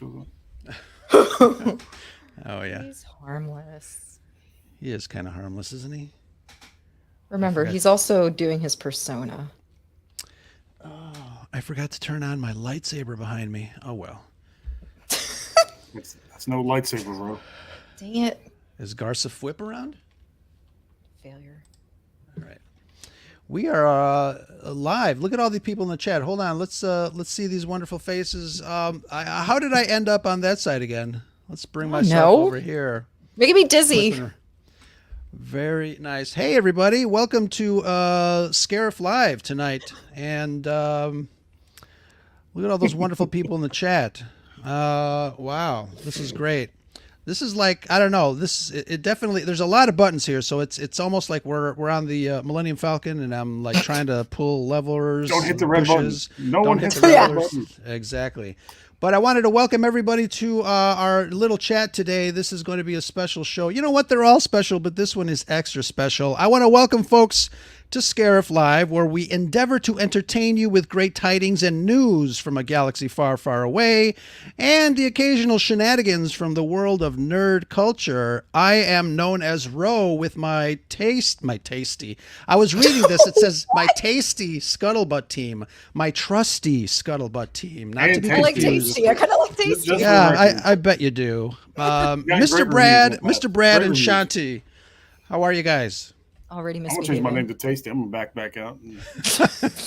Oh yeah, He's harmless. he is kind of harmless, isn't he? Remember, forgot- he's also doing his persona. Oh, I forgot to turn on my lightsaber behind me. Oh well. That's no lightsaber, bro. Dang it. Is Garza Whip around? Failure. All right. We are live. Look at all the people in the chat. Hold on. Let's see these wonderful faces. How did I end up on that side again? Let's bring myself over here. Making me dizzy. Very nice. Hey everybody, welcome to ScarifLIVE tonight. And look at all those wonderful people in the chat. Wow, this is great. This is like, I don't know, it definitely, there's a lot of buttons here, so it's almost like we're on the Millennium Falcon, and I'm like trying to pull levelers. Don't hit the red bushes. button. No one hits the the red red button. Exactly. But I wanted to welcome everybody to our little chat today. This is going to be a special show. You know what? They're all special, but this one is extra special. I want to welcome folks to ScarifLIVE, where we endeavor to entertain you with great tidings and news from a galaxy far, far away, and the occasional shenanigans from the world of nerd culture. I am known as Ro with my tasty. I was reading this. It says my tasty scuttlebutt team, my trusty scuttlebutt team. Not to be I like confused. tasty. I kind of like tasty. Just- Yeah, I bet you do. Mr. Brad and Shanti, how are you guys? Already I'm gonna change my name misbehaving. to Tasty. I'm gonna back out. And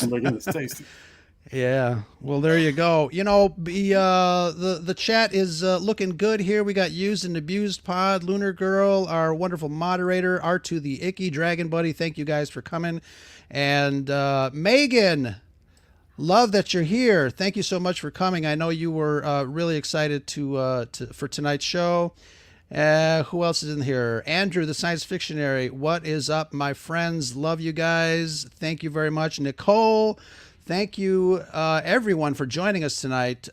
I'm like, it's Tasty. Yeah, well, there you go. You know, the chat is looking good here. We got Used and Abused Pod, Lunar Girl, our wonderful moderator, R2 the Icky, Dragon Buddy. Thank you guys for coming. And Megan, love that you're here. Thank you so much for coming. I know you were really excited for tonight's show. Who else is in here? Andrew, the science fictionary. What is up, my friends? Love you guys. Thank you very much. Nicole, thank you, everyone, for joining us tonight.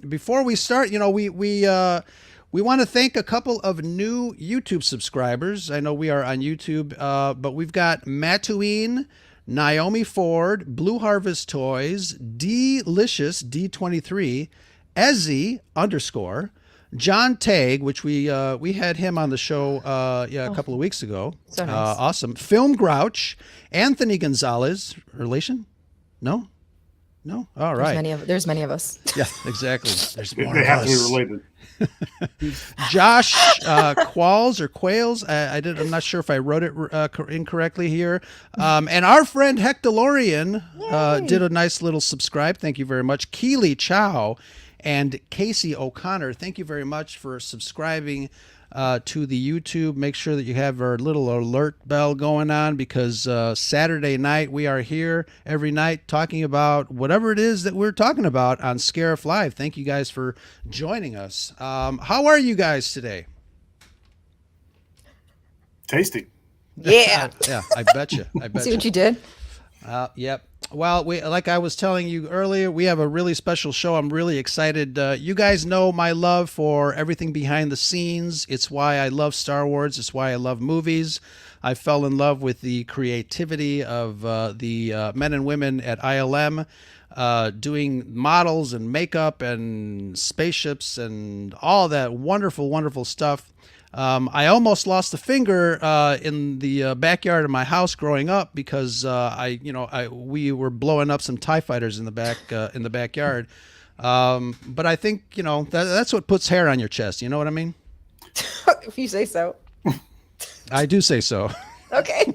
Before we start, you know, we want to thank a couple of new YouTube subscribers. I know we are on YouTube, but we've got Mattuine, Naomi Ford, Blue Harvest Toys, Delicious D23, Ezzy _ John Tag, which we had him on the show a couple of weeks ago. So nice. Awesome. Film Grouch, Anthony Gonzalez, relation? No? All right. There's many of us. Yeah, exactly. There's more They of have to us. be related. Josh Qualls or Quails. I'm not sure if I wrote it incorrectly here. And our friend Hectolorian did a nice little subscribe. Thank you very much. Keely Chow and Casey O'Connor, thank you very much for subscribing to the YouTube. Make sure that you have our little alert bell going on, because Saturday night we are here every night talking about whatever it is that we're talking about on ScarifLIVE. Thank you guys for joining us. How are you guys today? Tasty. Yeah. Yeah, I bet you. See what you did? Yep. Well, like I was telling you earlier, we have a really special show. I'm really excited. You guys know my love for everything behind the scenes. It's why I love Star Wars. It's why I love movies. I fell in love with the creativity of the men and women at ILM, doing models and makeup and spaceships and all that wonderful, wonderful stuff. I almost lost a finger in the backyard of my house growing up, because we were blowing up some TIE fighters in the backyard. But I think that's what puts hair on your chest. You know what I mean? If you say so. I do say so. Okay.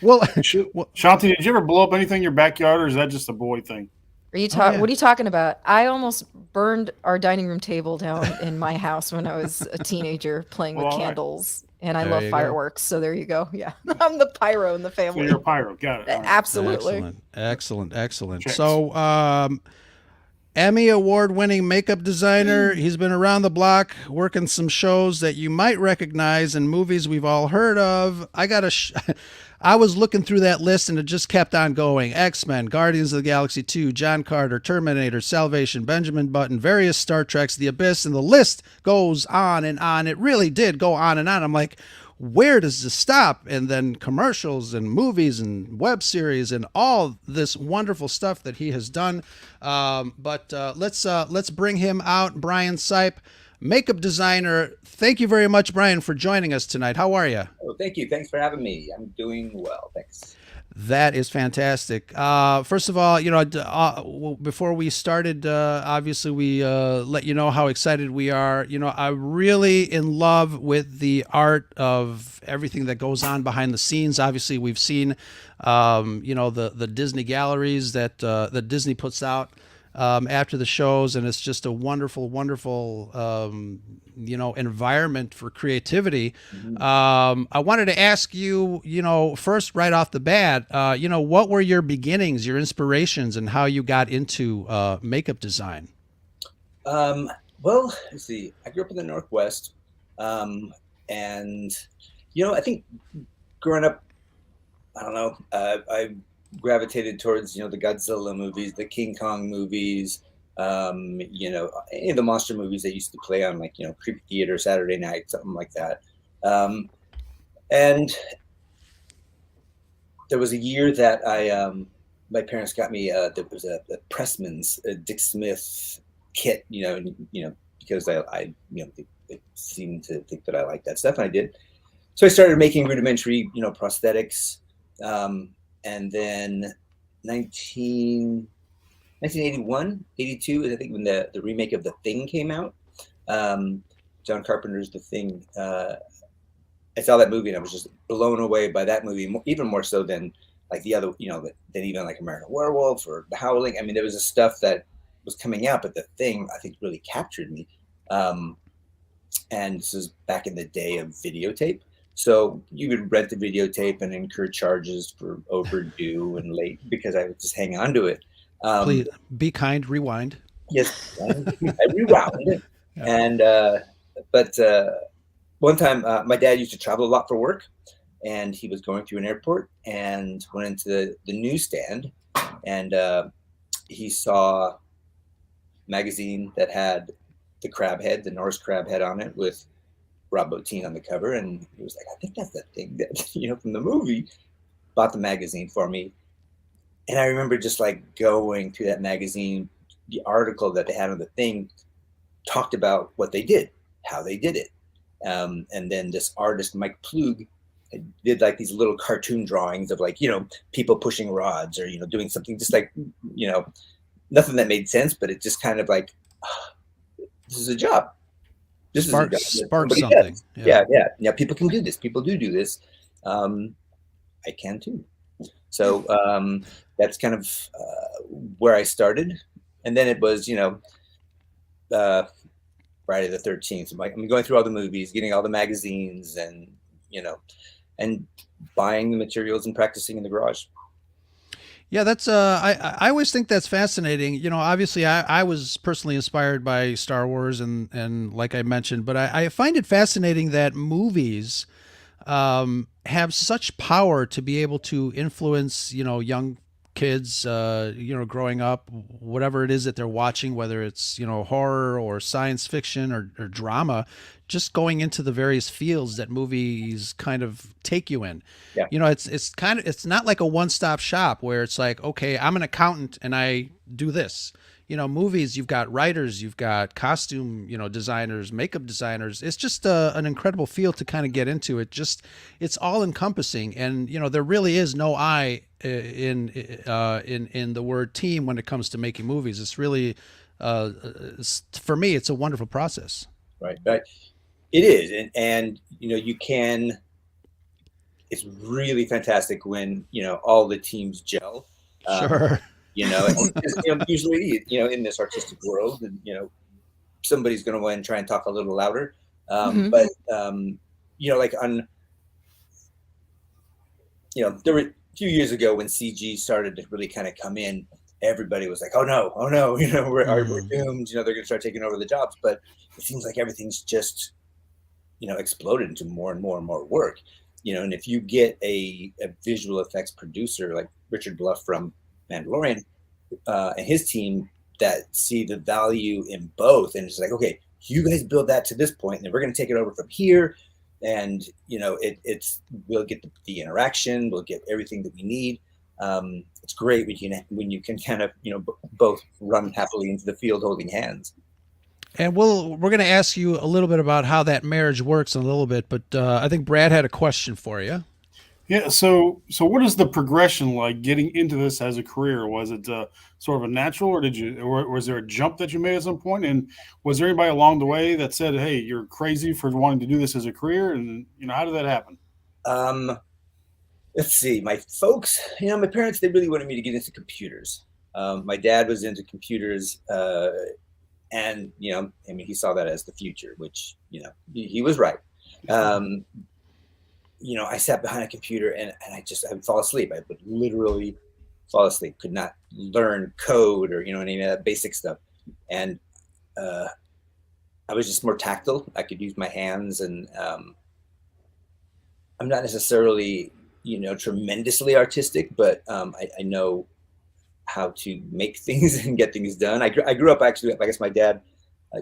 Well, Shanti, did you ever blow up anything in your backyard, or is that just a boy thing? Are you yeah. What are you talking about? I almost burned our dining room table down in my house when I was a teenager playing with Well, all right. candles. And I There love you go. fireworks. So there you go. Yeah. I'm the pyro in the So family. you're a pyro. Got it. All right. Absolutely. Excellent. Checks. So, Emmy award-winning makeup designer. He's been around the block working some shows that you might recognize and movies we've all heard of. I was looking through that list and it just kept on going. X-Men, Guardians of the Galaxy 2, John Carter, Terminator, Salvation, Benjamin Button, various Star Treks, The Abyss, and the list goes on and on. It really did go on and on. I'm like, where does this stop? And then commercials and movies and web series and all this wonderful stuff that he has done. But let's bring him out. Brian Sipe, makeup designer. Thank you very much, Brian, for joining us tonight. How are you? Oh, thank you. Thanks for having me. I'm doing well. Thanks. That is fantastic. First of all, before we started, obviously we let you know how excited we are. I'm really in love with the art of everything that goes on behind the scenes. Obviously, we've seen, the Disney galleries that Disney puts out after the shows, and it's just a wonderful, wonderful, environment for creativity. I wanted to ask you, first right off the bat, what were your beginnings, your inspirations, and how you got into makeup design? Well, let's see. I grew up in the Northwest, and I think growing up, I don't know, I gravitated towards the Godzilla movies, the King Kong movies, any of the monster movies that used to play on Creepy Theater Saturday night, something like that. And there was a year that my parents got me there was a Pressman's Dick Smith kit, because they seemed to think that I liked that stuff, and I did. So I started making rudimentary prosthetics. And then 1981, 82 is I think when the remake of The Thing came out. John Carpenter's The Thing. I saw that movie and I was just blown away by that movie, even more so than like the other, than even like American Werewolf or The Howling. I mean, there was a stuff that was coming out, but The Thing I think really captured me. And this is back in the day of videotape. So you would rent the videotape and incur charges for overdue and late because I would just hang on to it. Please be kind, rewind. Yes, I rewound. Yeah. And but one time my dad used to travel a lot for work, and he was going through an airport and went into the newsstand, and he saw a magazine that had the crab head, the Norse crab head on it with Rob Bottin on the cover, and he was like, I think that's that thing that from the movie. Bought the magazine for me, and I remember just like going through that magazine. The article that they had on The Thing talked about what they did, how they did it, and then this artist Mike Plug did like these little cartoon drawings of like people pushing rods or doing something just like nothing that made sense, but it just kind of like this is a job. Spark something. Yeah. People can do this. People do this. I can too. So that's kind of where I started, and then it was Friday the 13th. I'm going through all the movies, getting all the magazines, and and buying the materials and practicing in the garage. Yeah, that's I always think that's fascinating. Obviously I was personally inspired by Star Wars and like I mentioned, but I find it fascinating that movies have such power to be able to influence, young kids, growing up, whatever it is that they're watching, whether it's, horror or science fiction or drama, just going into the various fields that movies kind of take you in. Yeah. It's not like a one-stop shop where it's like, okay, I'm an accountant and I do this. Movies, you've got writers, you've got costume, designers, makeup designers. It's just an incredible field to kind of get into. It's all encompassing. And, there really is no I in the word team when it comes to making movies. It's really, for me, it's a wonderful process. Right. It is. And you can, it's really fantastic when, all the teams gel. Sure. Usually, in this artistic world, and somebody's going to go in and try and talk a little louder. But like on, there were a few years ago when CG started to really kind of come in. Everybody was like, "Oh no, we're doomed." They're going to start taking over the jobs. But it seems like everything's just, exploded into more and more and more work. And if you get a visual effects producer like Richard Bluff from Mandalorian and his team that see the value in both, and it's like, okay, you guys build that to this point, and then we're going to take it over from here. and we'll get the interaction, we'll get everything that we need. It's great when you can kind of both run happily into the field holding hands. And we're going to ask you a little bit about how that marriage works in a little bit, but I think Brad had a question for you. Yeah. So what is the progression like getting into this as a career? Was it sort of a natural, or was there a jump that you made at some point? And was there anybody along the way that said, "Hey, you're crazy for wanting to do this as a career"? And how did that happen? Let's see. My folks, my parents, they really wanted me to get into computers. My dad was into computers, and he saw that as the future, which he was right. I sat behind a computer and I would fall asleep. I would literally fall asleep, could not learn code or, any of that basic stuff. And I was just more tactile. I could use my hands, and I'm not necessarily, tremendously artistic, but I know how to make things and get things done. I grew up, actually, I guess my dad,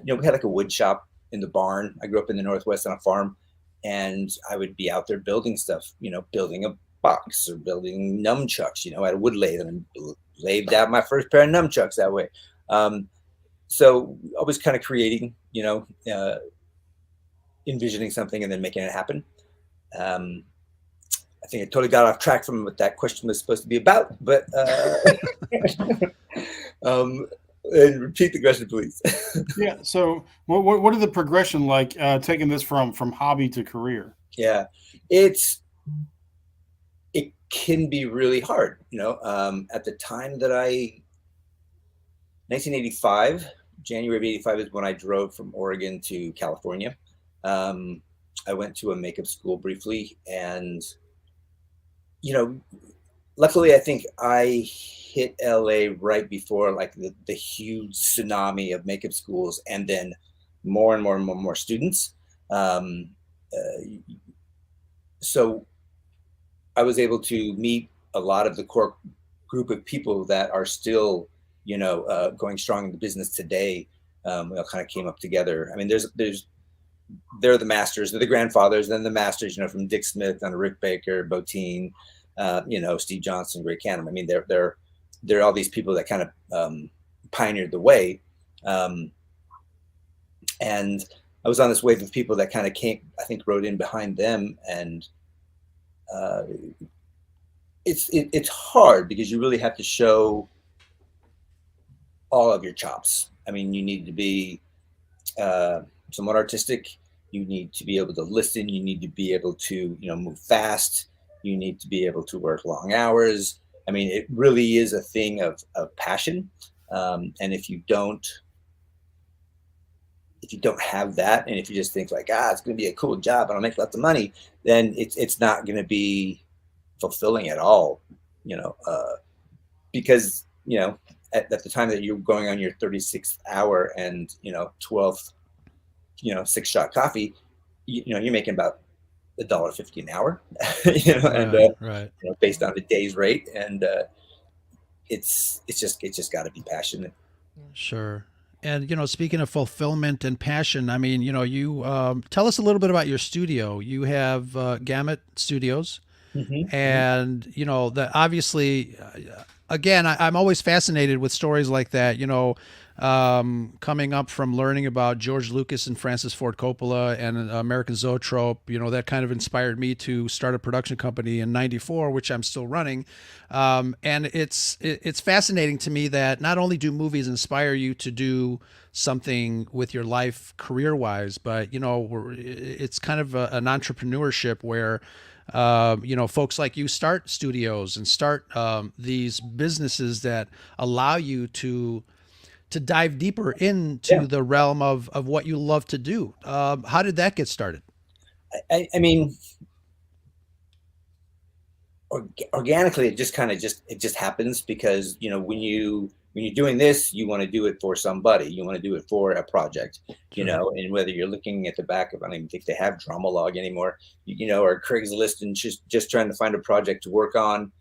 we had like a wood shop in the barn. I grew up in the Northwest on a farm. And I would be out there building stuff, building a box or building nunchucks. I had a wood lathe, and I lathed out my first pair of nunchucks that way. So I was kind of creating, envisioning something and then making it happen. I think I totally got off track from what that question was supposed to be about, but and repeat the question, please. Yeah. So what are the progression like taking this from hobby to career? Yeah, it can be really hard. At the time that 1985, January of 85 is when I drove from Oregon to California. I went to a makeup school briefly, and luckily, I think I hit LA right before like the huge tsunami of makeup schools, and then more and more and more students. So I was able to meet a lot of the core group of people that are still, going strong in the business today. We all kind of came up together. I mean, they're the masters, they're the grandfathers, then the masters, from Dick Smith and Rick Baker, Botine, Steve Johnson, Ray Canham. I mean, they're all these people that kind of pioneered the way. And I was on this wave of people that kind of rode in behind them. And it's hard because you really have to show all of your chops. I mean, you need to be somewhat artistic. You need to be able to listen. You need to be able to, move fast. You need to be able to work long hours. I mean, it really is a thing of passion. And if you don't have that, and if you just think like, it's going to be a cool job and I'll make lots of money, then it's not going to be fulfilling at all, because, at the time that you're going on your 36th hour and, 12th, 6-shot coffee, you're making about $1.50 an hour, right. Based on the day's rate. And it's just got to be passionate. Sure. And, speaking of fulfillment and passion, I mean, you tell us a little bit about your studio. You have Gamut Studios. Mm-hmm. And, that obviously, again, I'm always fascinated with stories like that, coming up from learning about George Lucas and Francis Ford Coppola and American Zoetrope, that kind of inspired me to start a production company in '94, which I'm still running. And it's fascinating to me that not only do movies inspire you to do something with your life career-wise, but, it's kind of an entrepreneurship where folks like you start studios and start these businesses that allow you to dive deeper into the realm of what you love to do. How did that get started? I mean, organically, it just happens because, when you're doing this, you want to do it for somebody, you want to do it for a project, and whether you're looking at the back of, I don't even think they have Dramalog anymore, or Craigslist, and just trying to find a project to work on.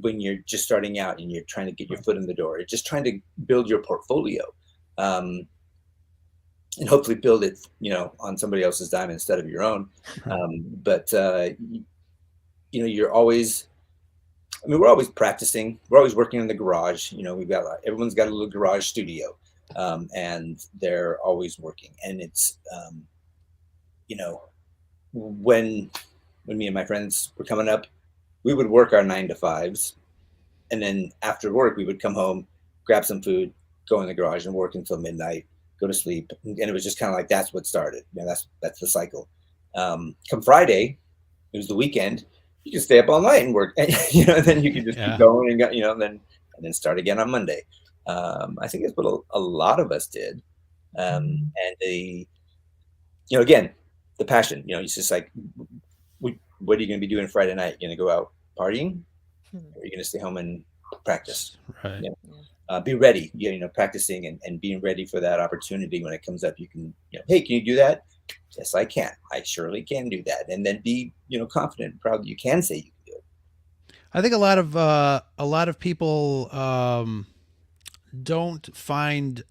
When you're just starting out and you're trying to get your foot in the door, you're just trying to build your portfolio. and hopefully build it, on somebody else's dime instead of your own. Right. But you're always, I mean, we're always practicing. We're always working in the garage. We've got everyone's got a little garage studio, and they're always working. And it's, when me and my friends were coming up, we would work our 9 to 5s, and then after work we would come home, grab some food, go in the garage and work until midnight, go to sleep, and it was just kind of like that's what started. That's the cycle. Come Friday, it was the weekend. You can stay up all night and work, and then you can just keep going and and then start again on Monday. I think that's what a lot of us did, and again, the passion. It's just like, what are you going to be doing Friday night? You're going to go out partying, or are you going to stay home and practice? Right. Be ready. Practicing and being ready for that opportunity when it comes up. You can, hey, can you do that? Yes, I can. I surely can do that. And then be, confident and proud that you can say you can do it. I think a lot of people don't find.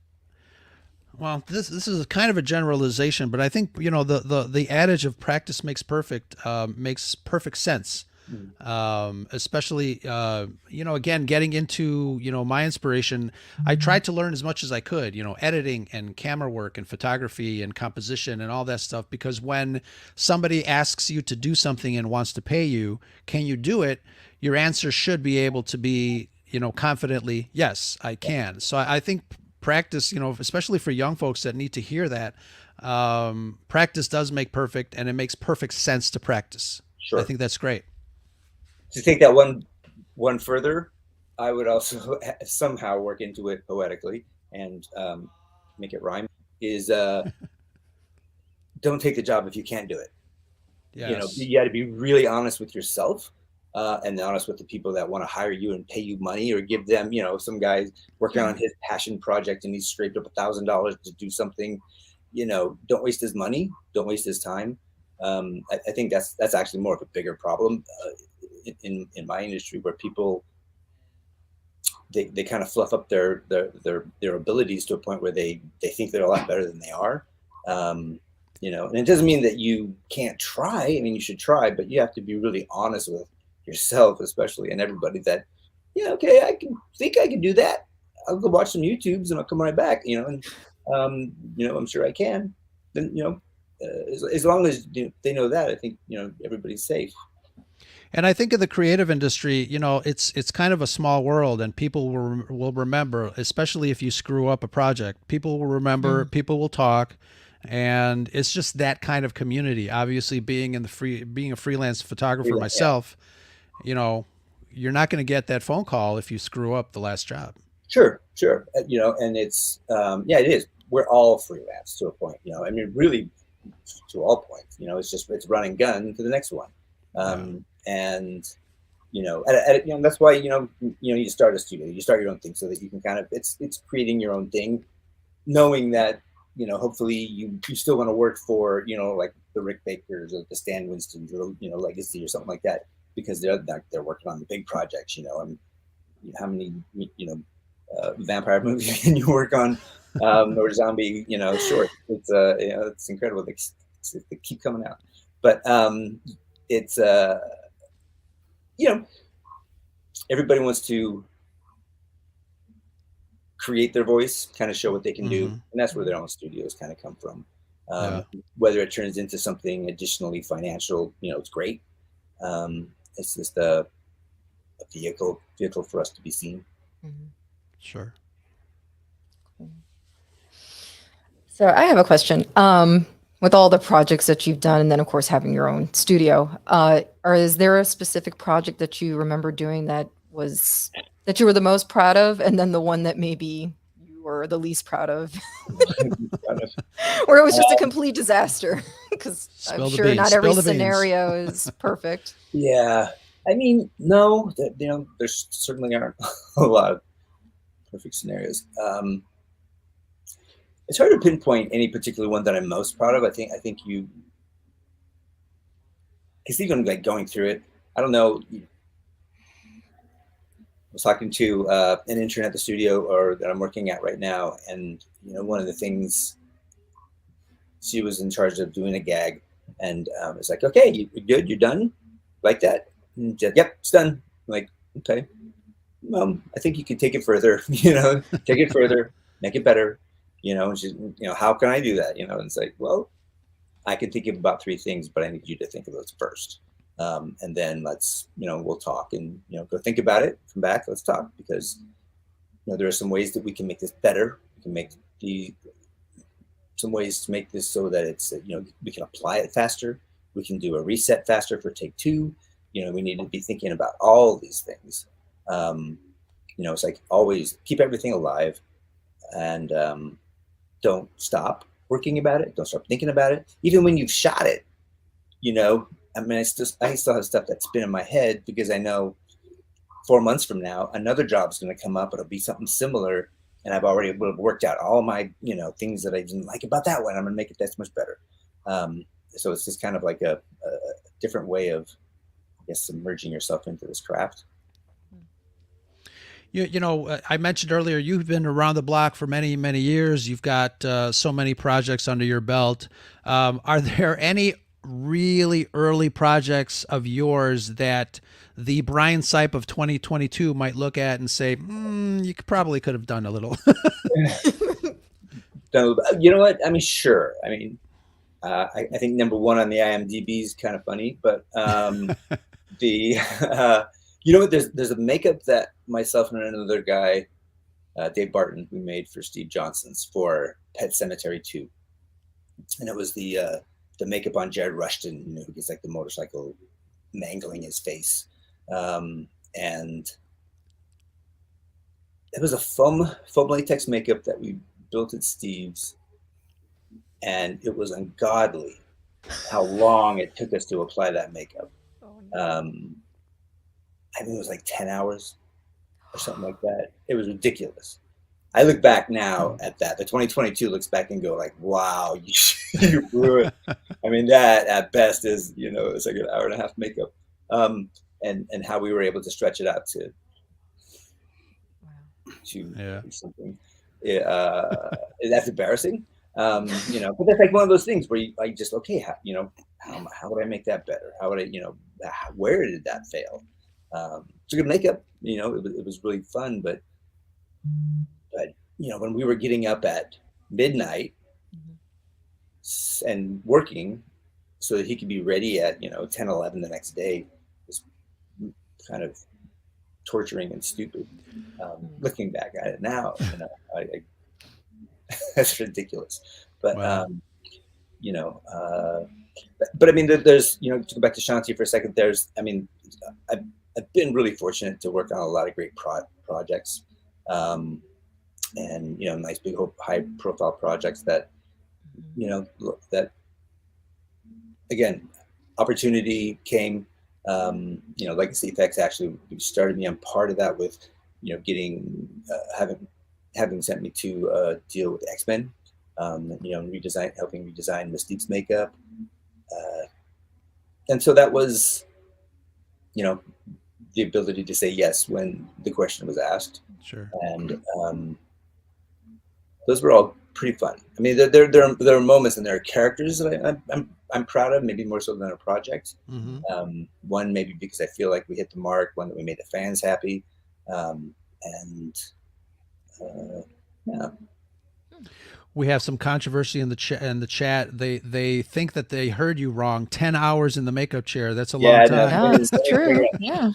Well, this is kind of a generalization, but I think the adage of practice makes perfect sense. Especially again, getting into my inspiration, I tried to learn as much as I could, editing and camera work and photography and composition and all that stuff, because when somebody asks you to do something and wants to pay you, can you do it? Your answer should be able to be confidently, yes, I can. So I think practice, especially for young folks that need to hear that, practice does make perfect, and it makes perfect sense to practice. Sure. I think that's great. To take that one further, I would also somehow work into it poetically and make it rhyme. Is don't take the job if you can't do it. Yes. You got to be really honest with yourself, and honest with the people that want to hire you and pay you money, or give them, some guy's working on his passion project and he's scraped up $1,000 to do something. Don't waste his money. Don't waste his time. I think that's actually more of a bigger problem in my industry, where people they kind of fluff up their abilities to a point where they think they're a lot better than they are. And it doesn't mean that you can't try. I mean, you should try, but you have to be really honest with yourself, especially, and everybody, that okay, I can do that. I'll go watch some YouTubes and I'll come right back. And I'm sure I can. Then as long as they know that, I think everybody's safe. And I think in the creative industry, it's kind of a small world, and people will remember, especially if you screw up a project. People will remember, people will talk, and it's just that kind of community. Obviously, being a freelance photographer myself, you're not going to get that phone call if you screw up the last job. Sure. And it's it is. We're all freelance to a point. I mean, really, to all points. It's run and gun to the next one. And that's why you start a studio, you start your own thing, so that you can kind of it's creating your own thing, knowing that hopefully you still want to work for like the Rick Bakers or the Stan Winstons, or Legacy or something like that, because they're working on the big projects. And how many vampire movies can you work on, or zombie short? It's incredible. They keep coming out, but it's everybody wants to create their voice, kind of show what they can do, and that's where their own studios kind of come from. Whether it turns into something additionally financial, it's great. It's just a vehicle for us to be seen. Sure. So I have a question. With all the projects that you've done, and then of course having your own studio, is there a specific project that you remember doing that you were the most proud of, and then the one that maybe you were the least proud of, or it was just a complete disaster? Because I'm sure not every scenario is perfect. Yeah, I mean, no, there certainly aren't a lot of perfect scenarios. It's hard to pinpoint any particular one that I'm most proud of. I think because even like going through it, I don't know. I was talking to an intern at the studio that I'm working at right now, and one of the things she was in charge of doing a gag, and it's like, okay, you're good, you're done, like that. And she said, yep, it's done. I'm like, okay, I think you can take it further. Take it further, make it better. And she's, how can I do that? And it's like, well, I can think of about 3 things, but I need you to think of those first. And then let's, we'll talk and, go think about it, come back, let's talk, because, there are some ways that we can make this better. We can make some ways to make this so that it's, we can apply it faster. We can do a reset faster for take 2. We need to be thinking about all these things. It's like always keep everything alive, and don't stop working about it. Don't stop thinking about it. Even when you've shot it, I still have stuff that's been in my head, because I know 4 months from now, another job's going to come up. It'll be something similar. And I've already worked out all my, things that I didn't like about that one. I'm going to make it that much better. So it's just kind of like a different way of, I guess, submerging yourself into this craft. I mentioned earlier, you've been around the block for many, many years. You've got so many projects under your belt. Are there any really early projects of yours that the Brian Sipe of 2022 might look at and say, you probably could have done a little? So, you know what? I mean, sure. I mean, I think number 1 on the IMDb is kind of funny, but you know what? There's a makeup that myself and another guy, Dave Barton, we made for Steve Johnson's for Pet Sematary 2, and it was the makeup on Jared Rushton, who gets like the motorcycle mangling his face, and it was a foam latex makeup that we built at Steve's, and it was ungodly how long it took us to apply that makeup. I think it was like 10 hours or something like that. It was ridiculous. I look back now at that. The 2022 looks back and go like, wow, you blew it. I mean, that at best is, it's like an hour and a half makeup. And how we were able to stretch it out to something. That's embarrassing. But that's like one of those things where I just, okay, how would I make that better? How would I, where did that fail? It's a good makeup, it was really fun, but when we were getting up at midnight and working so that he could be ready at 10, 11 the next day, was kind of torturing and stupid. Looking back at it now, that's ridiculous. But wow. But I mean, there's to go back to Shanti for a second. I've been really fortunate to work on a lot of great projects, and nice big high profile projects that that again, opportunity came. Legacy Effects actually started me on part of that with getting having sent me to deal with X-Men, helping redesign Mystique's makeup, and so that was the ability to say yes when the question was asked. Sure. And those were all pretty fun. I mean, there are moments and there are characters that I'm proud of, maybe more so than a project. Mm-hmm. One maybe because I feel like we hit the mark, one that we made the fans happy, yeah. We have some controversy in the chat. They think that they heard you wrong. 10 hours in the makeup chair. That's a long time. No, that's true. Yeah.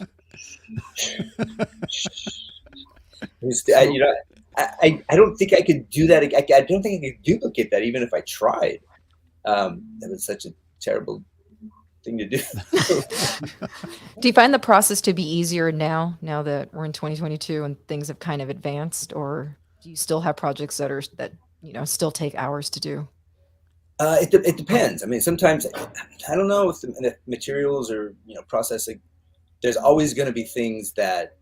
I don't think I could do that. I don't think I could duplicate that even if I tried. That was such a terrible thing to do. Do you find the process to be easier now that we're in 2022 and things have kind of advanced, or do you still have projects that still take hours to do? It depends. I mean, sometimes I don't know if the materials or processing. There's always going to be things that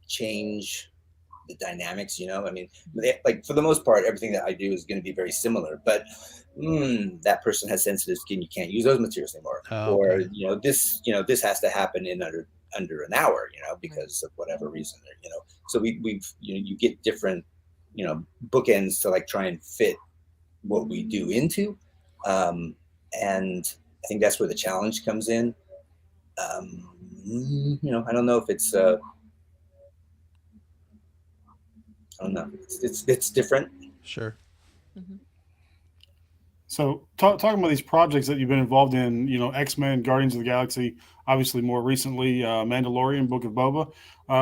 change the dynamics. I mean, like for the most part, everything that I do is going to be very similar. But that person has sensitive skin; you can't use those materials anymore. Oh, or okay. this has to happen in under an hour. Because of whatever reason. So you get different bookends to like try and fit what we do into, and I think that's where the challenge comes in. You know, I don't know if it's I don't know, it's different. Sure. So talking about these projects that you've been involved in, you know, X-Men, Guardians of the Galaxy, obviously more recently, Mandalorian, Book of Boba.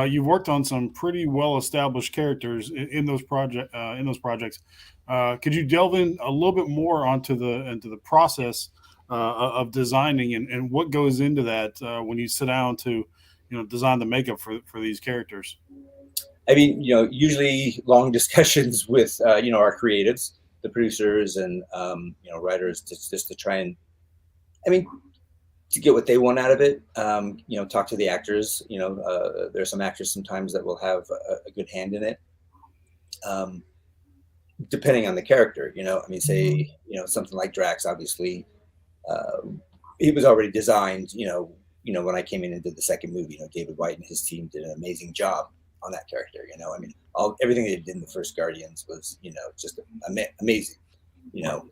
You've worked on some pretty well-established characters in those projects. Could you delve in a little bit more into the process of designing and what goes into that when you sit down to, you know, design the makeup for these characters? I mean, you know, usually long discussions with you know, our creatives, the producers, and you know, writers, just to try and, I mean, to get what they want out of it. You know, talk to the actors. You know, there's some actors sometimes that will have a good hand in it, depending on the character. You know, I mean, say, you know, something like Drax. Obviously, he was already designed. You know, when I came in and did the second movie, you know, David White and his team did an amazing job on that character. You know, I mean, everything they did in the first Guardians was, you know, just amazing. You know,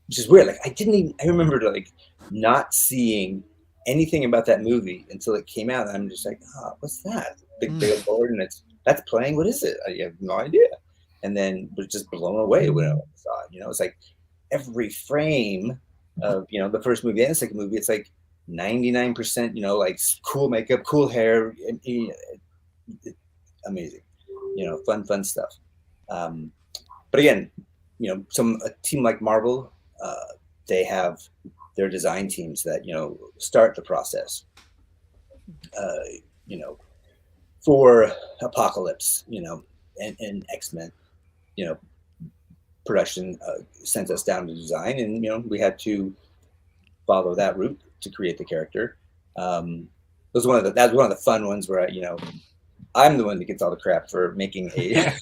which is weird. Like, I remember like not seeing anything about that movie until it came out. And I'm just like, oh, what's that? Big billboard, and that's playing. What is it? I have no idea. And then was just blown away when I saw it. You know, it's like every frame of, you know, the first movie and the second movie, it's like 99%, you know, like cool makeup, cool hair, amazing, you know, fun stuff. But again, you know, a team like Marvel, they have their design teams that, you know, start the process. You know, for Apocalypse, you know, and X-Men, you know, production sent us down to design, and, you know, we had to follow that route to create the character. That's one of the fun ones where you know, I'm the one that gets all the crap for making a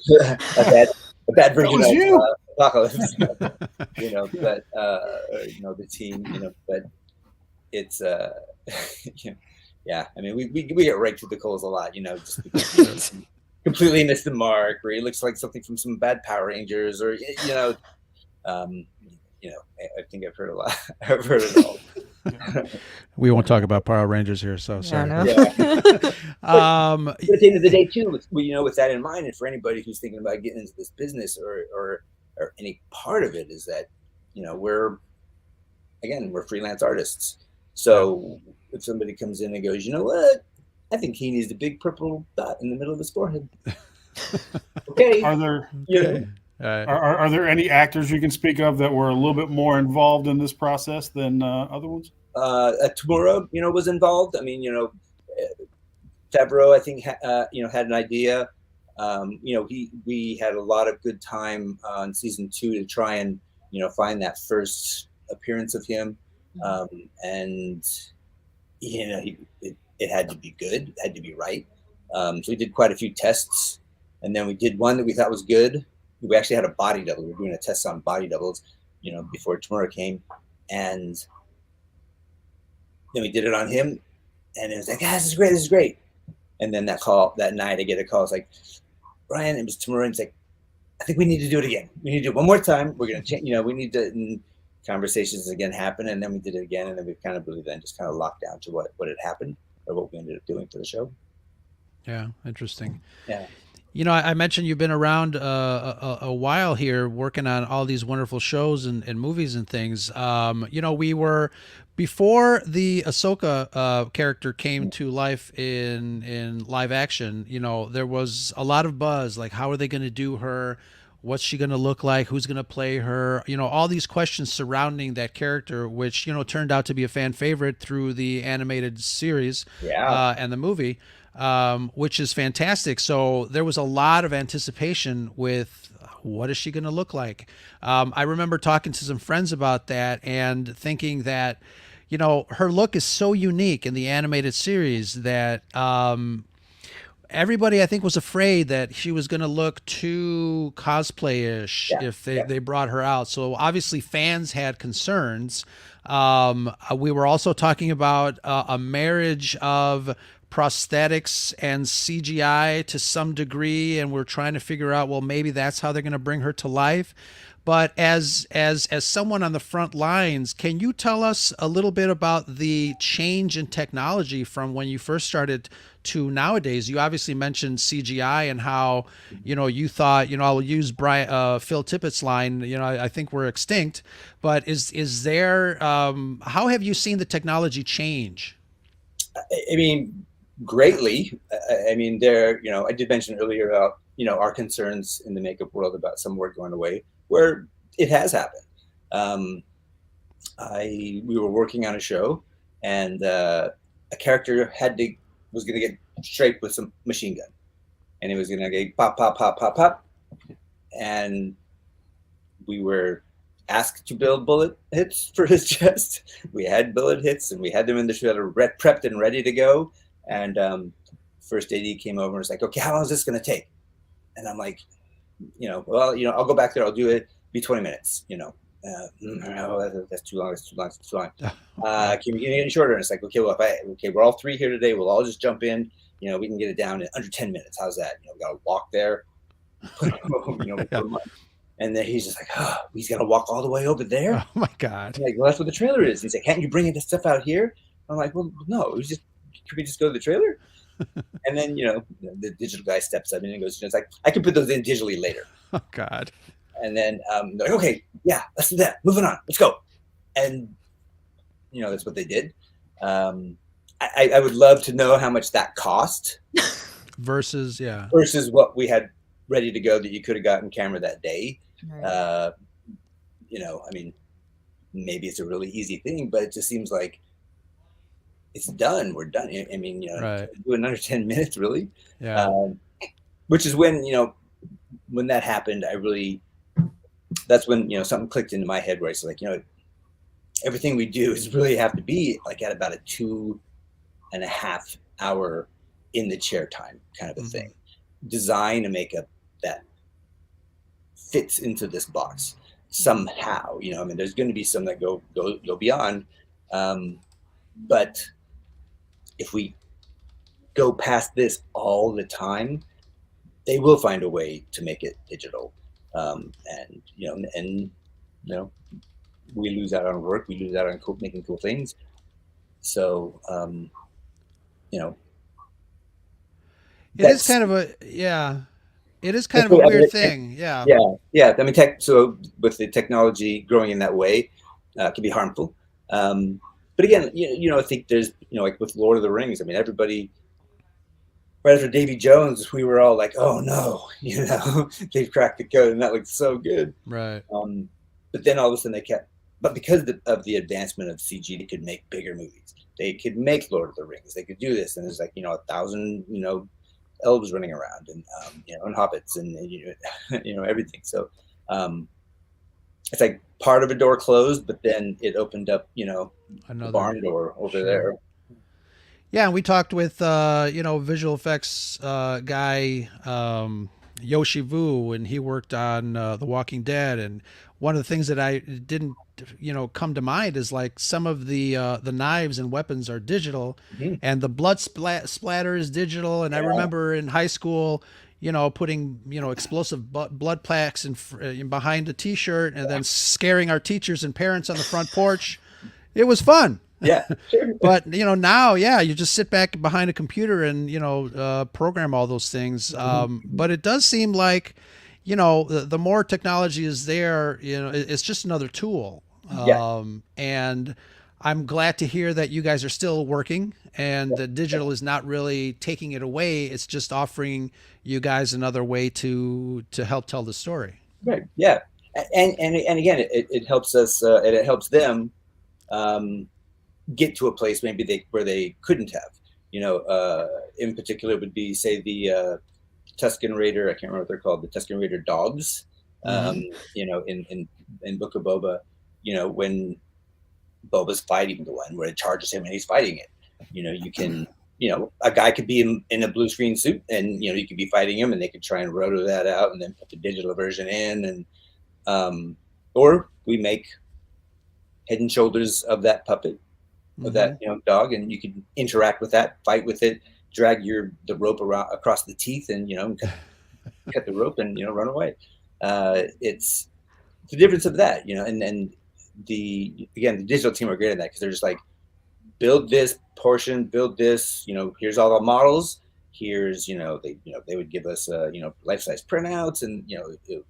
bad version of Apocalypse. You know, but you know, the team, you know, but it's you know, yeah. I mean, we get raked through the coals a lot, you know, just because we completely missed the mark, or he looks like something from some bad Power Rangers, or, you know, you know, I think I've heard a lot. I've heard it all. We won't talk about Power Rangers here, so sorry. Yeah. But at the end of the day, too, you know, with that in mind, and for anybody who's thinking about getting into this business or any part of it, is that, you know, we're freelance artists. So if somebody comes in and goes, you know what, I think he needs a big purple dot in the middle of his forehead. Okay. Are there? You know, Are there any actors you can speak of that were a little bit more involved in this process than other ones? Tamura, you know, was involved. I mean, you know, Favreau, I think, you know, had an idea. You know, we had a lot of good time on season 2 to try and, you know, find that first appearance of him, and, you know, it had to be good, it had to be right. So we did quite a few tests, and then we did one that we thought was good. We actually had a body double. We were doing a test on body doubles, you know, before Tamura came, and then we did it on him, and it was like, this is great. And then that night, I get a call. It's like, Brian, it was Tamura, and it's like, I think we need to do it again. We need to do it one more time. We're gonna change. You know, we need to. And conversations again happen, and then we did it again, and then we kind of really then just kind of locked down to what had happened or what we ended up doing for the show. Yeah, interesting. Yeah. You know, I mentioned you've been around a while here working on all these wonderful shows and movies and things. You know, we were, before the Ahsoka character came to life in live action, you know, there was a lot of buzz, like, how are they going to do her? What's she going to look like? Who's going to play her? You know, all these questions surrounding that character, which, you know, turned out to be a fan favorite through the animated series and the movie. Which is fantastic. So there was a lot of anticipation with what is she going to look like? I remember talking to some friends about that and thinking that, you know, her look is so unique in the animated series that everybody, I think, was afraid that she was going to look too cosplay-ish if they brought her out. So obviously fans had concerns. We were also talking about a marriage of prosthetics and CGI to some degree, and we're trying to figure out, well, maybe that's how they're going to bring her to life. But as someone on the front lines, can you tell us a little bit about the change in technology from when you first started to nowadays? You obviously mentioned CGI and how, you thought, I'll use Phil Tippett's line, I think we're extinct. But is there, how have you seen the technology change? I mean, greatly. I mean, I did mention earlier about, our concerns in the makeup world about some work going away, where it has happened. We were working on a show, and a character was going to get straight with some machine gun, and it was going to get pop, pop, pop, pop, pop, and we were asked to build bullet hits for his chest. We had bullet hits, and we had them in the trailer prepped and ready to go. And first AD came over and was like, "Okay, how long is this going to take?" And I'm like, well, I'll go back there. I'll do it. Be 20 minutes. No, that's too long. That's too long. That's too long. Can we get it shorter? And it's like, okay, well, we're all three here today. We'll all just jump in. We can get it down in under 10 minutes. How's that? We got to walk there. And then he's just like, oh, he's got to walk all the way over there. Oh my God. I'm like, well, that's what the trailer is. He's like, can't you bring this stuff out here? I'm like, well, no. Could we just go to the trailer? And then, the digital guy steps up and goes, it's like, I can put those in digitally later. Oh God. And then they're like, okay, yeah, let's do that. Moving on. Let's go. And, that's what they did. I would love to know how much that cost versus what we had ready to go that you could have gotten camera that day. Right. I mean, maybe it's a really easy thing, but it just seems like it's done. We're done. I mean, right. Do it under 10 minutes, really. Yeah. Which is when, when that happened, that's when, something clicked into my head where it's like, everything we do is really have to be like at about a 2.5 hour in the chair time kind of a thing. Design a makeup that fits into this box somehow. I mean, there's going to be some that go beyond. But if we go past this all the time, they will find a way to make it digital. And we lose out on work. We lose out on making cool things. So, it is kind of a weird thing. Yeah. Yeah. I mean, so with the technology growing in that way, it can be harmful. But again, I think there's, like with Lord of the Rings, I mean, everybody, right after Davy Jones, we were all like, oh no, they've cracked the code and that looks so good. Right. But then all of a sudden but because of the advancement of CG, they could make bigger movies. They could make Lord of the Rings. They could do this. And there's like, 1,000, elves running around and, and hobbits and everything. So, it's like part of a door closed, but then it opened up, another barn door over there. Yeah, and we talked with visual effects guy Yoshi Vu, and he worked on The Walking Dead. And one of the things that I didn't come to mind is like some of the knives and weapons are digital, and the blood splatter is digital. And I remember in high school, putting, explosive blood plaques in behind a T-shirt and then scaring our teachers and parents on the front porch. It was fun. Yeah, sure. But, now, you just sit back behind a computer and, program all those things. But it does seem like, the more technology is there, it's just another tool. And I'm glad to hear that you guys are still working and the digital is not really taking it away. It's just offering you guys another way to help tell the story. Right. Yeah. And again, it helps us and it helps them get to a place maybe where they couldn't have, in particular would be, say, the Tusken Raider. I can't remember what they're called. The Tusken Raider dogs, in Book of Boba, when Boba's fighting the one where it charges him and he's fighting it, you can, a guy could be in a blue screen suit and, you could be fighting him and they could try and roto that out and then put the digital version in. And, or we make head and shoulders of that puppet, of that, dog, and you can interact with that, fight with it, drag the rope around across the teeth and, cut the rope and, run away. It's the difference of that, and then the digital team are great at that because they're just like, build this portion, build this, here's all the models. Here's, they would give us, life-size printouts, and, it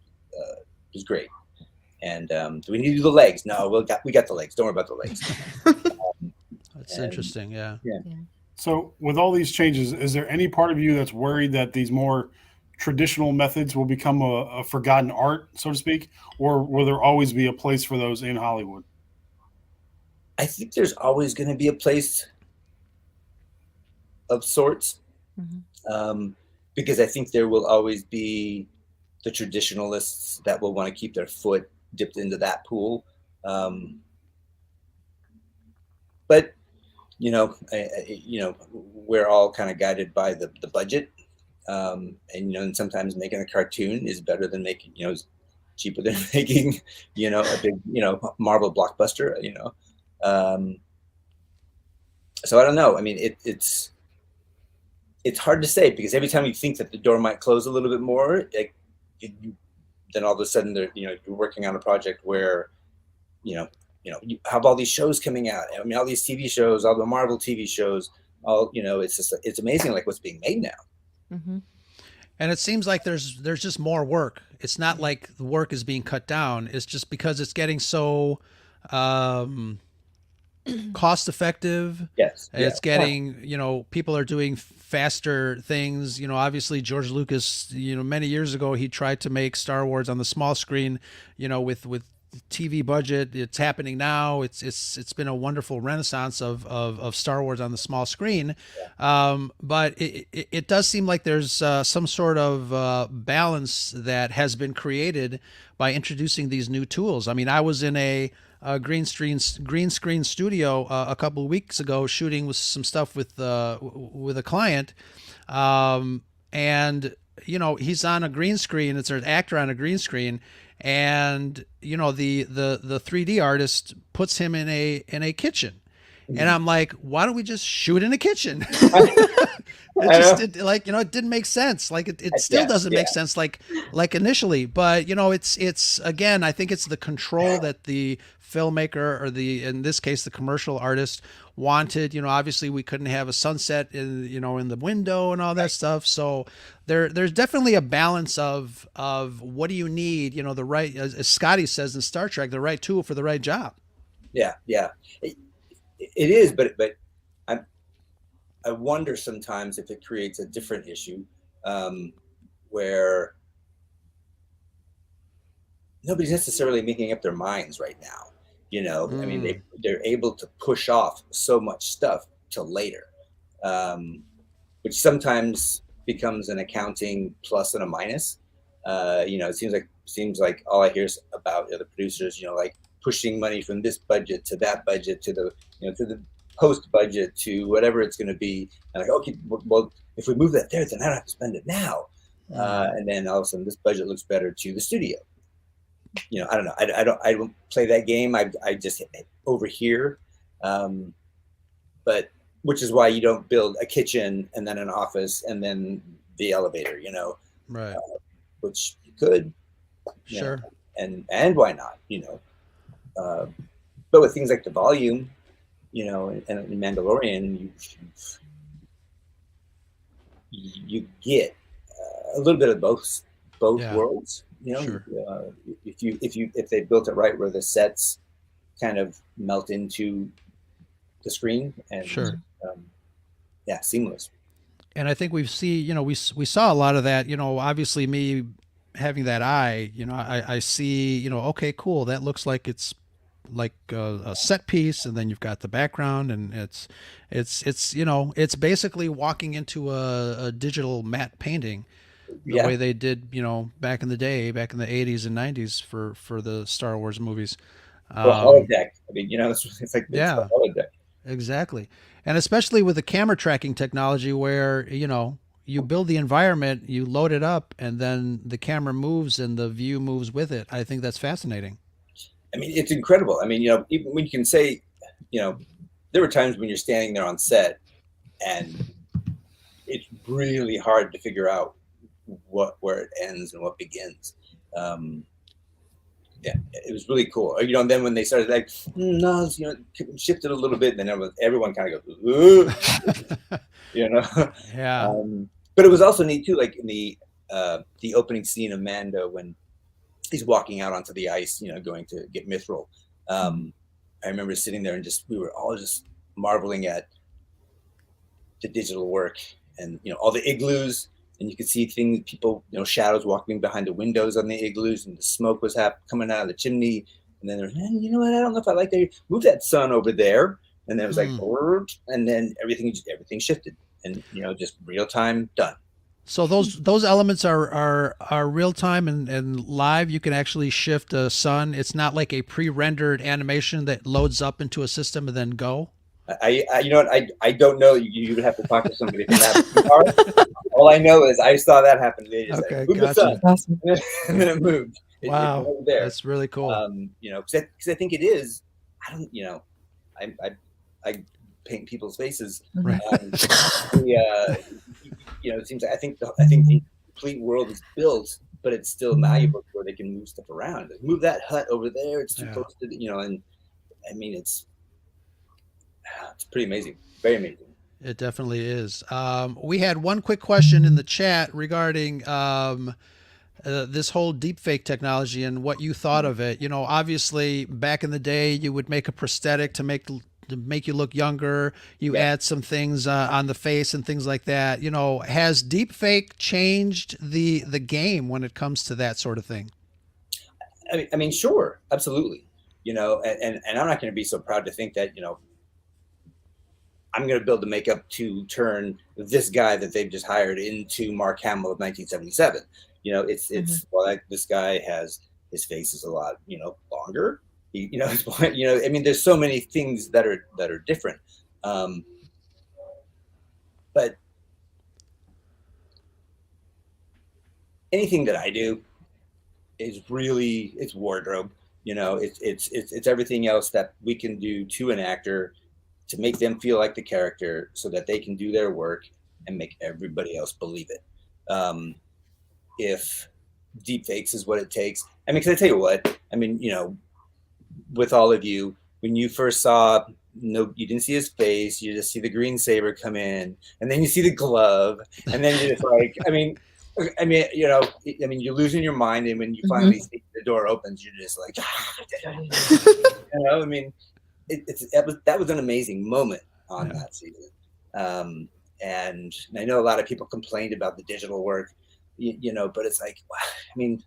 was great. And do we need to do the legs? No, we got the legs. Don't worry about the legs. That's interesting. Yeah. So with all these changes, is there any part of you that's worried that these more traditional methods will become a forgotten art, so to speak, or will there always be a place for those in Hollywood? I think there's always going to be a place of sorts, because I think there will always be the traditionalists that will want to keep their foot dipped into that pool. But we're all kind of guided by the budget, and sometimes making a cartoon is better than making, is cheaper than making, a big, Marvel blockbuster, So I don't know. I mean, it's hard to say, because every time you think that the door might close a little bit more, then all of a sudden you're working on a project where, you have all these shows coming out. I mean, all these TV shows, all the Marvel TV shows, it's amazing, like, what's being made now. Mm-hmm. And it seems like there's just more work. It's not like the work is being cut down. It's just because it's getting so cost effective. Yes. It's getting, people are doing faster things. Obviously George Lucas, many years ago, he tried to make Star Wars on the small screen, with TV budget. It's happening now. It's been a wonderful renaissance of Star Wars on the small screen. But it does seem like there's some sort of balance that has been created by introducing these new tools. I mean, I was in a green screen studio a couple of weeks ago, shooting with some stuff with a client, and he's on a green screen. It's an actor on a green screen, and the 3D artist puts him in a kitchen, and I'm like, why don't we just shoot in a kitchen? It didn't make sense. Like it still doesn't make sense like initially, but it's again, I think it's the control that the filmmaker, or in this case the commercial artist, wanted. Obviously we couldn't have a sunset in the window and all that stuff. So there's definitely a balance of what do you need, the right, as Scotty says in Star Trek, the right tool for the right job. Yeah. It is, but I wonder sometimes if it creates a different issue, where nobody's necessarily making up their minds right now. I mean, they're able to push off so much stuff till later, which sometimes becomes an accounting plus and a minus. It seems like all I hear is about the producers, like pushing money from this budget to that budget to the, to the post budget to whatever it's going to be. And like, okay, well, if we move that there, then I don't have to spend it now. And then all of a sudden this budget looks better to the studio. I don't know. I don't play that game. I just overhear, but which is why you don't build a kitchen and then an office and then the elevator, right? Which you could, sure. And why not, but with things like the volume, and in Mandalorian, you get a little bit of both worlds. Sure. If they built it right, where the sets kind of melt into the screen, and sure, seamless. And I think we saw a lot of that. Obviously, me having that eye, I see. Okay, cool. That looks like it's like a set piece, and then you've got the background, and it's basically walking into a digital matte painting. The way they did, back in the day, back in the 80s and 90s for the Star Wars movies. Holodeck. I mean, it's like a holodeck. Exactly. And especially with the camera tracking technology, where, you build the environment, you load it up, and then the camera moves and the view moves with it. I think that's fascinating. I mean, it's incredible. I mean, even when you can say, there were times when you're standing there on set and it's really hard to figure out where it ends and what begins. Yeah, it was really cool. You know, and then when they started like, no, you know, shifted a little bit, and then everyone kind of goes, ooh, you know. Yeah. But it was also neat too, like in the opening scene of Mando when he's walking out onto the ice, you know, going to get Mithril. I remember sitting there and we were all just marveling at the digital work and, you know, all the igloos, and you could see things, people, you know, shadows walking behind the windows on the igloos, and the smoke was coming out of the chimney. And then there's, you know what, I don't know if I like that. Move that sun over there. And then it was like, and then everything shifted, and, you know, just real time done. So those elements are real time and live. You can actually shift a sun. It's not like a pre-rendered animation that loads up into a system and then go. I you know what, I don't know. You would have to talk to somebody from that. All I know is I saw that happen. They just Okay, move the sun, Awesome. and then it moved. Wow, it's there. That's really cool. You know, because I think it is. I don't. You know, I paint people's faces. Right. You know, it seems. I think the complete world is built, but it's still malleable where they can move stuff around. Like, move that hut over there. It's too close to, you know. And I mean, it's pretty amazing. Very amazing. It definitely is. We had one quick question in the chat regarding this whole deepfake technology and what you thought of it. You know, obviously back in the day, you would make a prosthetic to make you look younger. You add some things on the face and things like that. You know, has deepfake changed the game when it comes to that sort of thing? I mean, sure, absolutely. You know, and I'm not going to be so proud to think that, you know, I'm going to build the makeup to turn this guy that they've just hired into Mark Hamill of 1977. You know, it's well, like, this guy has, his face is a lot, you know, longer. You know, you know, I mean, there's so many things that are different. But anything that I do is really, it's wardrobe. You know, it's everything else that we can do to an actor to make them feel like the character, so that they can do their work and make everybody else believe it. If deepfakes is what it takes, I mean, because I tell you what, I mean, you know, with all of you, when you first saw, you didn't see his face, you just see the green saber come in, and then you see the glove, and then you're just like, I mean, you know, I mean, you're losing your mind, and when you finally see the door opens, you're just like, you know, I mean, that was an amazing moment on that season. And I know a lot of people complained about the digital work, you know, but it's like, I mean,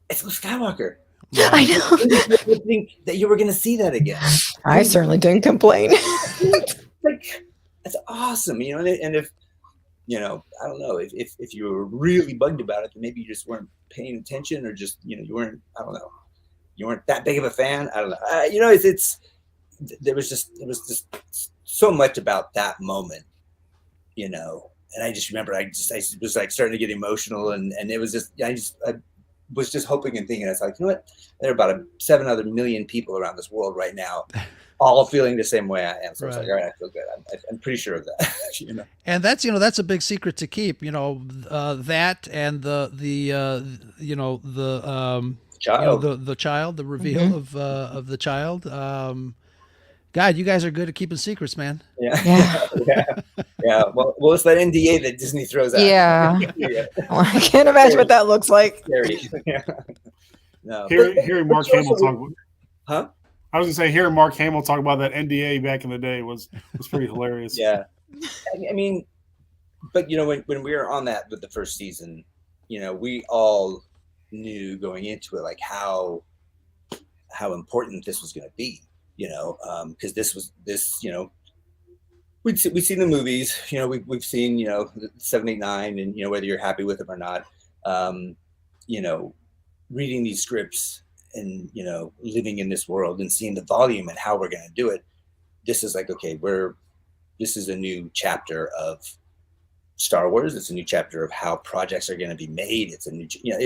it's Luke Skywalker. Yeah, I know. You think that you were going to see that again? I certainly didn't complain. Like, that's awesome, you know. And if, you know, I don't know, if you were really bugged about it, then maybe you just weren't paying attention, or just, you know, you weren't, I don't know, you weren't that big of a fan. I don't know. You know, it was just so much about that moment, you know. And I just remember, I was like starting to get emotional, and it was just, I was just hoping and thinking, I was like, you know what? There are about 7 other million people around this world right now, all feeling the same way I am. So I was like, all right, I feel good. I'm pretty sure of that. You know? And that's, you know, that's a big secret to keep. You know, that and the you know, the child, you know, the child, the reveal of the child. God, you guys are good at keeping secrets, man. Yeah. Well, it's that NDA that Disney throws out. Yeah. Well, I can't imagine what that looks like. No. Hearing Mark Hamill talk. Huh? I was gonna say, hearing Mark Hamill talk about that NDA back in the day was pretty hilarious. Yeah. I mean, but you know, when we were on that with the first season, you know, we all knew going into it, like how important this was going to be. You know, because this, you know, we've seen the movies, you know, we've seen, you know, 7, 8, 9, and, you know, whether you're happy with them or not, you know, reading these scripts and, you know, living in this world and seeing the volume and how we're going to do it. This is like, okay, this is a new chapter of Star Wars. It's a new chapter of how projects are going to be made. It's a new, you know,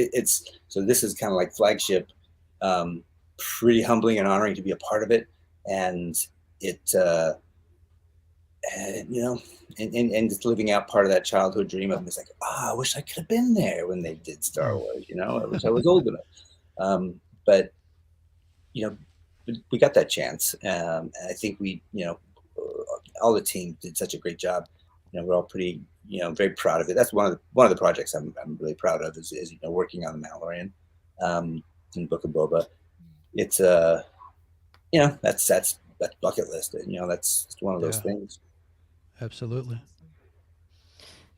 so this is kind of like flagship, pretty humbling and honoring to be a part of it. And it you know, and just living out part of that childhood dream of it's like, I wish I could have been there when they did Star Wars. You know, I wish I was old enough. But you know, we got that chance. And I think we, you know, all the team did such a great job. You know, we're all pretty, you know, very proud of it. That's one of the projects I'm really proud of is you know, working on the Mandalorian, and Book of Boba. It's you know, that's bucket list. You know, that's one of those things. Absolutely.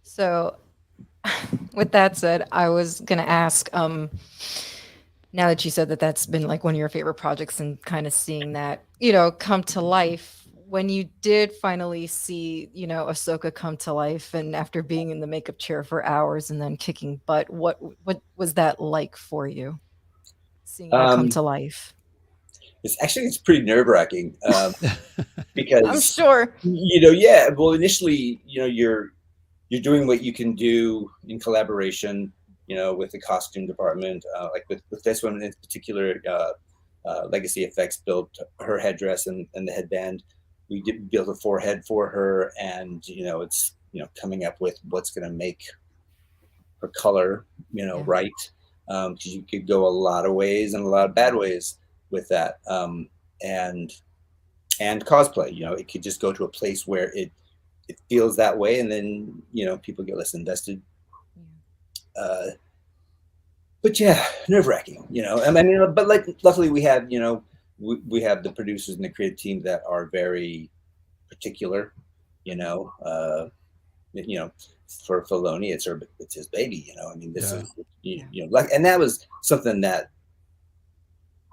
So with that said, I was going to ask, now that you said that that's been like one of your favorite projects and kind of seeing that, you know, come to life, when you did finally see, you know, Ahsoka come to life and after being in the makeup chair for hours and then kicking butt, what was that like for you? Seeing her come to life? It's pretty nerve-wracking, because I'm sure, you know, yeah, well, initially, you know, you're doing what you can do in collaboration, you know, with the costume department, like with this one in particular, Legacy Effects built her headdress and the headband. We built a forehead for her, and you know, it's, you know, coming up with what's going to make her color, you know, right, because you could go a lot of ways and a lot of bad ways with that, and cosplay, you know, it could just go to a place where it feels that way, and then, you know, people get less invested. But yeah, nerve-wracking, you know. I mean, but like, luckily we have, you know, we have the producers and the creative team that are very particular, you know. You know, for Filoni, it's his baby, you know. I mean, this is, you know, like, and that was something that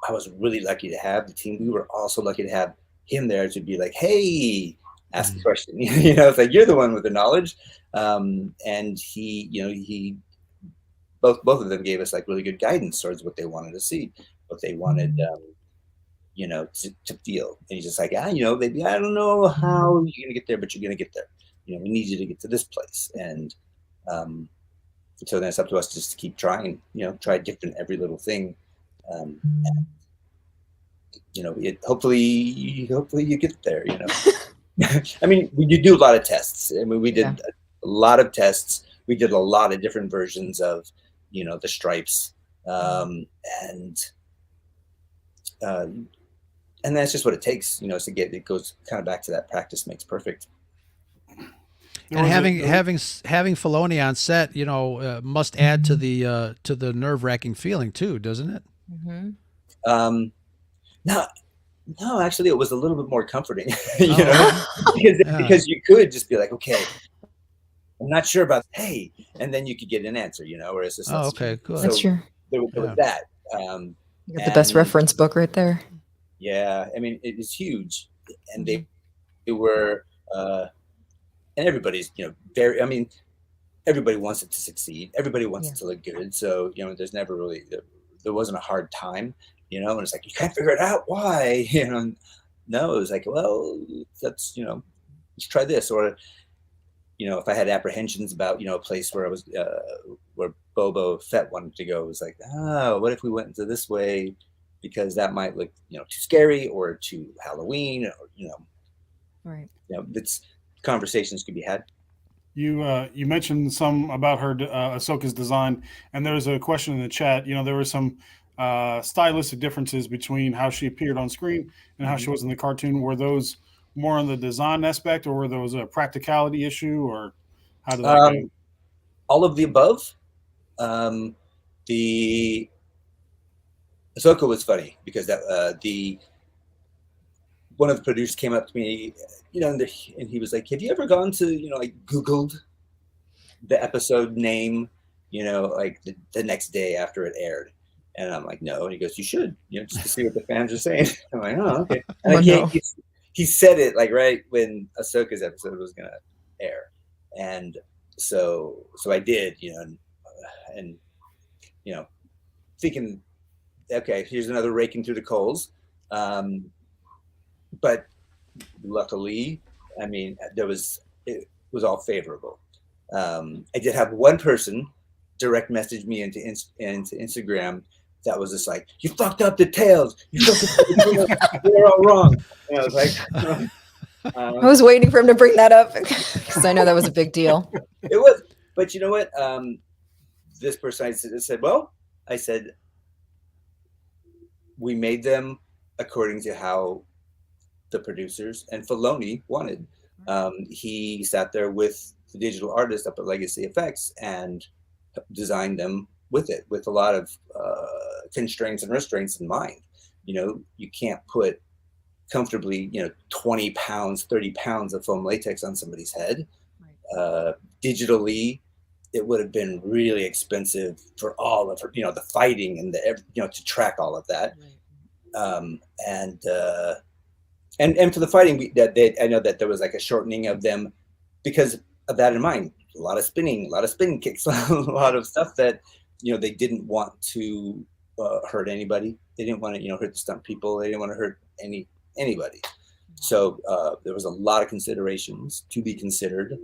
I was really lucky to have. The team, we were also lucky to have him there to be like, hey, ask a question. You know, it's like, you're the one with the knowledge. And he, you know, he both of them gave us like really good guidance towards what they wanted to see, what they wanted, you know, to feel. And he's just like, you know, baby, I don't know how you're gonna get there, but you're gonna get there. You know, we need you to get to this place. And so then it's up to us just to keep trying, you know, try different every little thing. And, you know, hopefully you get there, you know. I mean, you do a lot of tests. I mean, we did a lot of tests. We did a lot of different versions of, you know, the stripes, and that's just what it takes, you know, to get, it goes kind of back to that practice makes perfect. And having Filoni on set, you know, must add to the nerve-wracking feeling too, doesn't it? Mm-hmm. No, actually, it was a little bit more comforting, you know, because you could just be like, okay, I'm not sure about, hey, and then you could get an answer, you know, or it's just, okay, cool. That's true. There was that. You got the best reference book right there. Yeah, I mean, it was huge, and they were, and everybody's, you know, very. I mean, everybody wants it to succeed. Everybody wants it to look good. So, you know, there's never really there wasn't a hard time, you know. And it's like, you can't figure it out. Why? You know, no, it was like, well, let's, you know, let's try this. Or, you know, if I had apprehensions about, you know, a place where I was, where Boba Fett wanted to go, it was like, what if we went into this way, because that might look, you know, too scary or too Halloween, or, you know, right. You know, it's conversations could be had. You mentioned some about her Ahsoka's design, and there's a question in the chat. You know, there were some stylistic differences between how she appeared on screen and how she was in the cartoon. Were those more on the design aspect, or were those a practicality issue, or how did that go? All of the above. The Ahsoka was funny because that one of the producers came up to me, you know, and he was like, have you ever gone to, you know, like Googled the episode name, you know, like the next day after it aired? And I'm like, no. And he goes, you should, you know, just to see what the fans are saying. I'm like, oh, okay. And he said it like right when Ahsoka's episode was going to air. And so I did, you know, and you know, thinking, okay, here's another raking through the coals. But luckily, I mean, it was all favorable. I did have one person direct message me into Instagram that was just like, you fucked up the tails. You fucked up the tails. They're all wrong. And I was like, I was waiting for him to bring that up because I know that was a big deal. It was, but you know what? This person I said, well, I said, we made them according to how the producers and Filoni wanted. He sat there with the digital artist up at Legacy Effects and designed them with it, with a lot of constraints and restraints in mind. You know, you can't put comfortably, 20 pounds, 30 pounds of foam latex on somebody's head. Right. Digitally, it would have been really expensive for all of her, the fighting and to track all of that. Right. And for the fighting, I know that there was like a shortening of them because of that in mind. A lot of spinning kicks, a lot of stuff that, they didn't want to hurt anybody. They didn't want to, hurt the stunt people. They didn't want to hurt anybody. So there was a lot of considerations to be considered.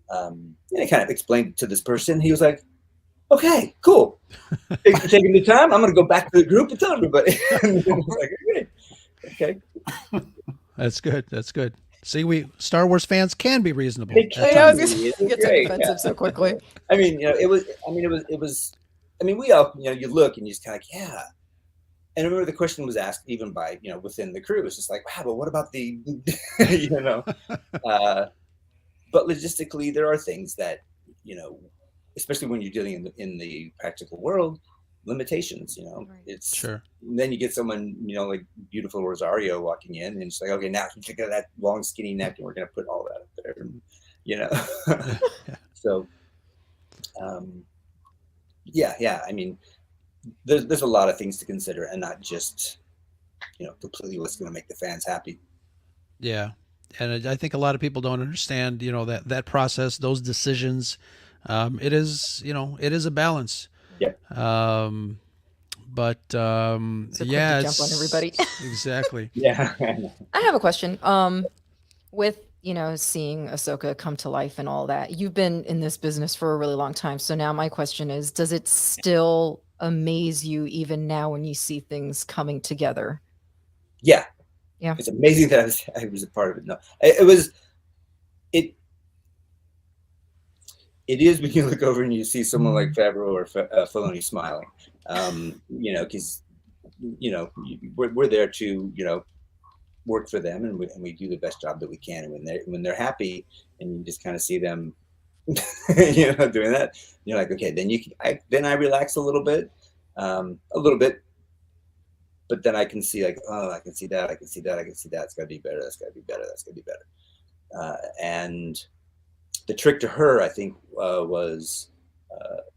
And I kind of explained to this person. He was like, okay, cool. Thanks for taking the time. I'm going to go back to the group and tell everybody. And I was like, okay. That's good. That's good. See, Star Wars fans can be reasonable. They can. I was going to get so defensive so quickly. I mean, it was. We all, you look and you just kind of like, yeah. And I remember the question was asked even by, within the crew. It's just like, wow, but what about the, but logistically, there are things that, especially when you're dealing in the practical world, limitations, Right. It's sure. Then you get someone, like beautiful Rosario walking in and it's like, okay, now you get that long skinny neck and we're going to put all that up there, Yeah. So, yeah. I mean, there's a lot of things to consider and not just, completely what's going to make the fans happy. Yeah. And I think a lot of people don't understand, that process, those decisions. It is a balance. Yeah. But yeah, jump on everybody. Exactly. Yeah. I have a question. With seeing Ahsoka come to life and all that, you've been in this business for a really long time. So now my question is, does it still amaze you even now when you see things coming together? Yeah. Yeah. It's amazing that I was a part of it. No, it is when you look over and you see someone like Favreau or Filoni smiling, because, we're there to, work for them and we do the best job that we can. And when they're happy and you just kind of see them, doing that, you're like, okay, then I relax a little bit, but then I can see like, oh, I can see that. It's gotta be better. That's gotta be better. And the trick to her, I think, was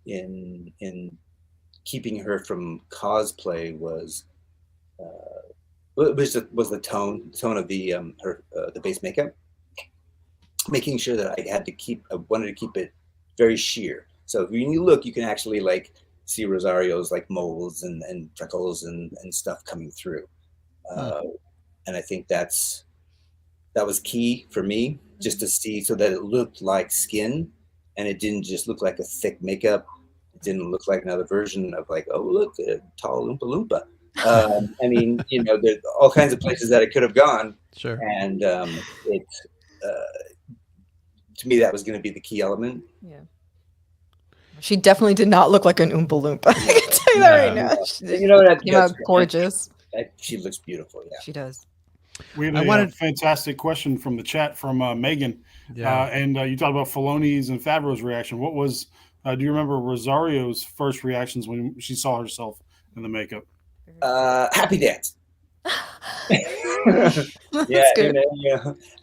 in keeping her from cosplay was the tone of the base makeup, making sure that I wanted to keep it very sheer. So when you look, you can actually like see Rosario's like moles and freckles and stuff coming through. And I think that was key for me, just to see so that it looked like skin and it didn't just look like a thick makeup. It didn't look like another version of like, oh, look, a tall Oompa Loompa. I mean, there's all kinds of places that it could have gone. Sure. And to me, that was going to be the key element. Yeah. She definitely did not look like an Oompa Loompa. I can tell you that right now. She gorgeous. She looks beautiful. Yeah, she does. We had a fantastic question from the chat from Megan. Yeah. And you talked about Filoni's and Favreau's reaction. What was, do you remember Rosario's first reactions when she saw herself in the makeup? Happy dance. Yeah.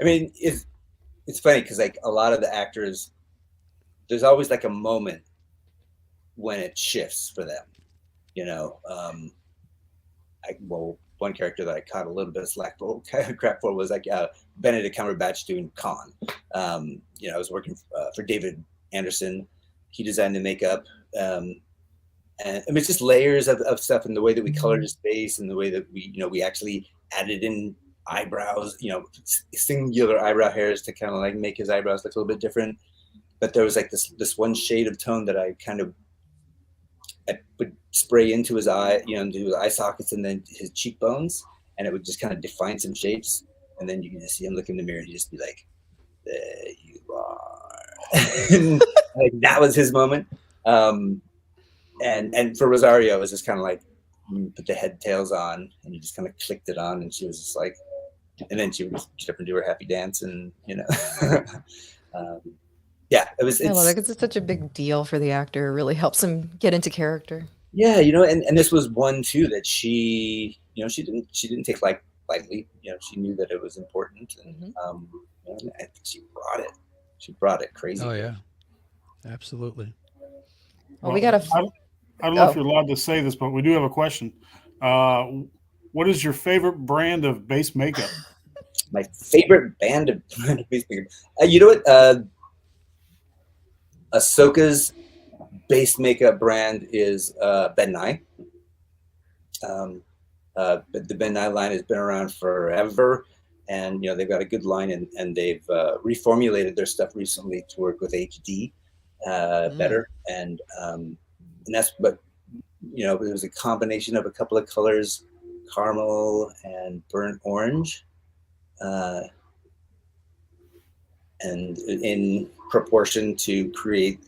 I mean, it's funny because like a lot of the actors, there's always like a moment when it shifts for them, one character that I caught a little bit of crap for was like Benedict Cumberbatch doing Khan. I was working for David Anderson. He designed the makeup, and it's just layers of stuff, and the way that we colored his face, and the way that we actually added in eyebrows, singular eyebrow hairs to kind of like make his eyebrows look a little bit different. But there was like this one shade of tone that I would spray into his eye, into his eye sockets and then his cheekbones, and it would just kind of define some shapes. and then you can just see him look in the mirror and just be like, "There you are." And, like, that was his moment. And for Rosario, it was just kind of like, you put the head tails on and you just kind of clicked it on, and she was just like, and then she would get up and do her happy dance, and yeah, it was. I love It's it 'cause it's such a big deal for the actor. It really helps him get into character. yeah, and this was one too that she didn't take lightly. She knew that it was important, and I think she brought it. She brought it crazy. Oh yeah, absolutely. Well, we got a. I don't know if you're allowed to say this, but we do have a question. What is your favorite brand of base makeup? My favorite brand of base makeup. You know what? Ahsoka's base makeup brand is Ben Nye. But the Ben Nye line has been around forever, and they've got a good line, and they've reformulated their stuff recently to work with HD better, and that's what it was a combination of a couple of colors, caramel and burnt orange, and in proportion to create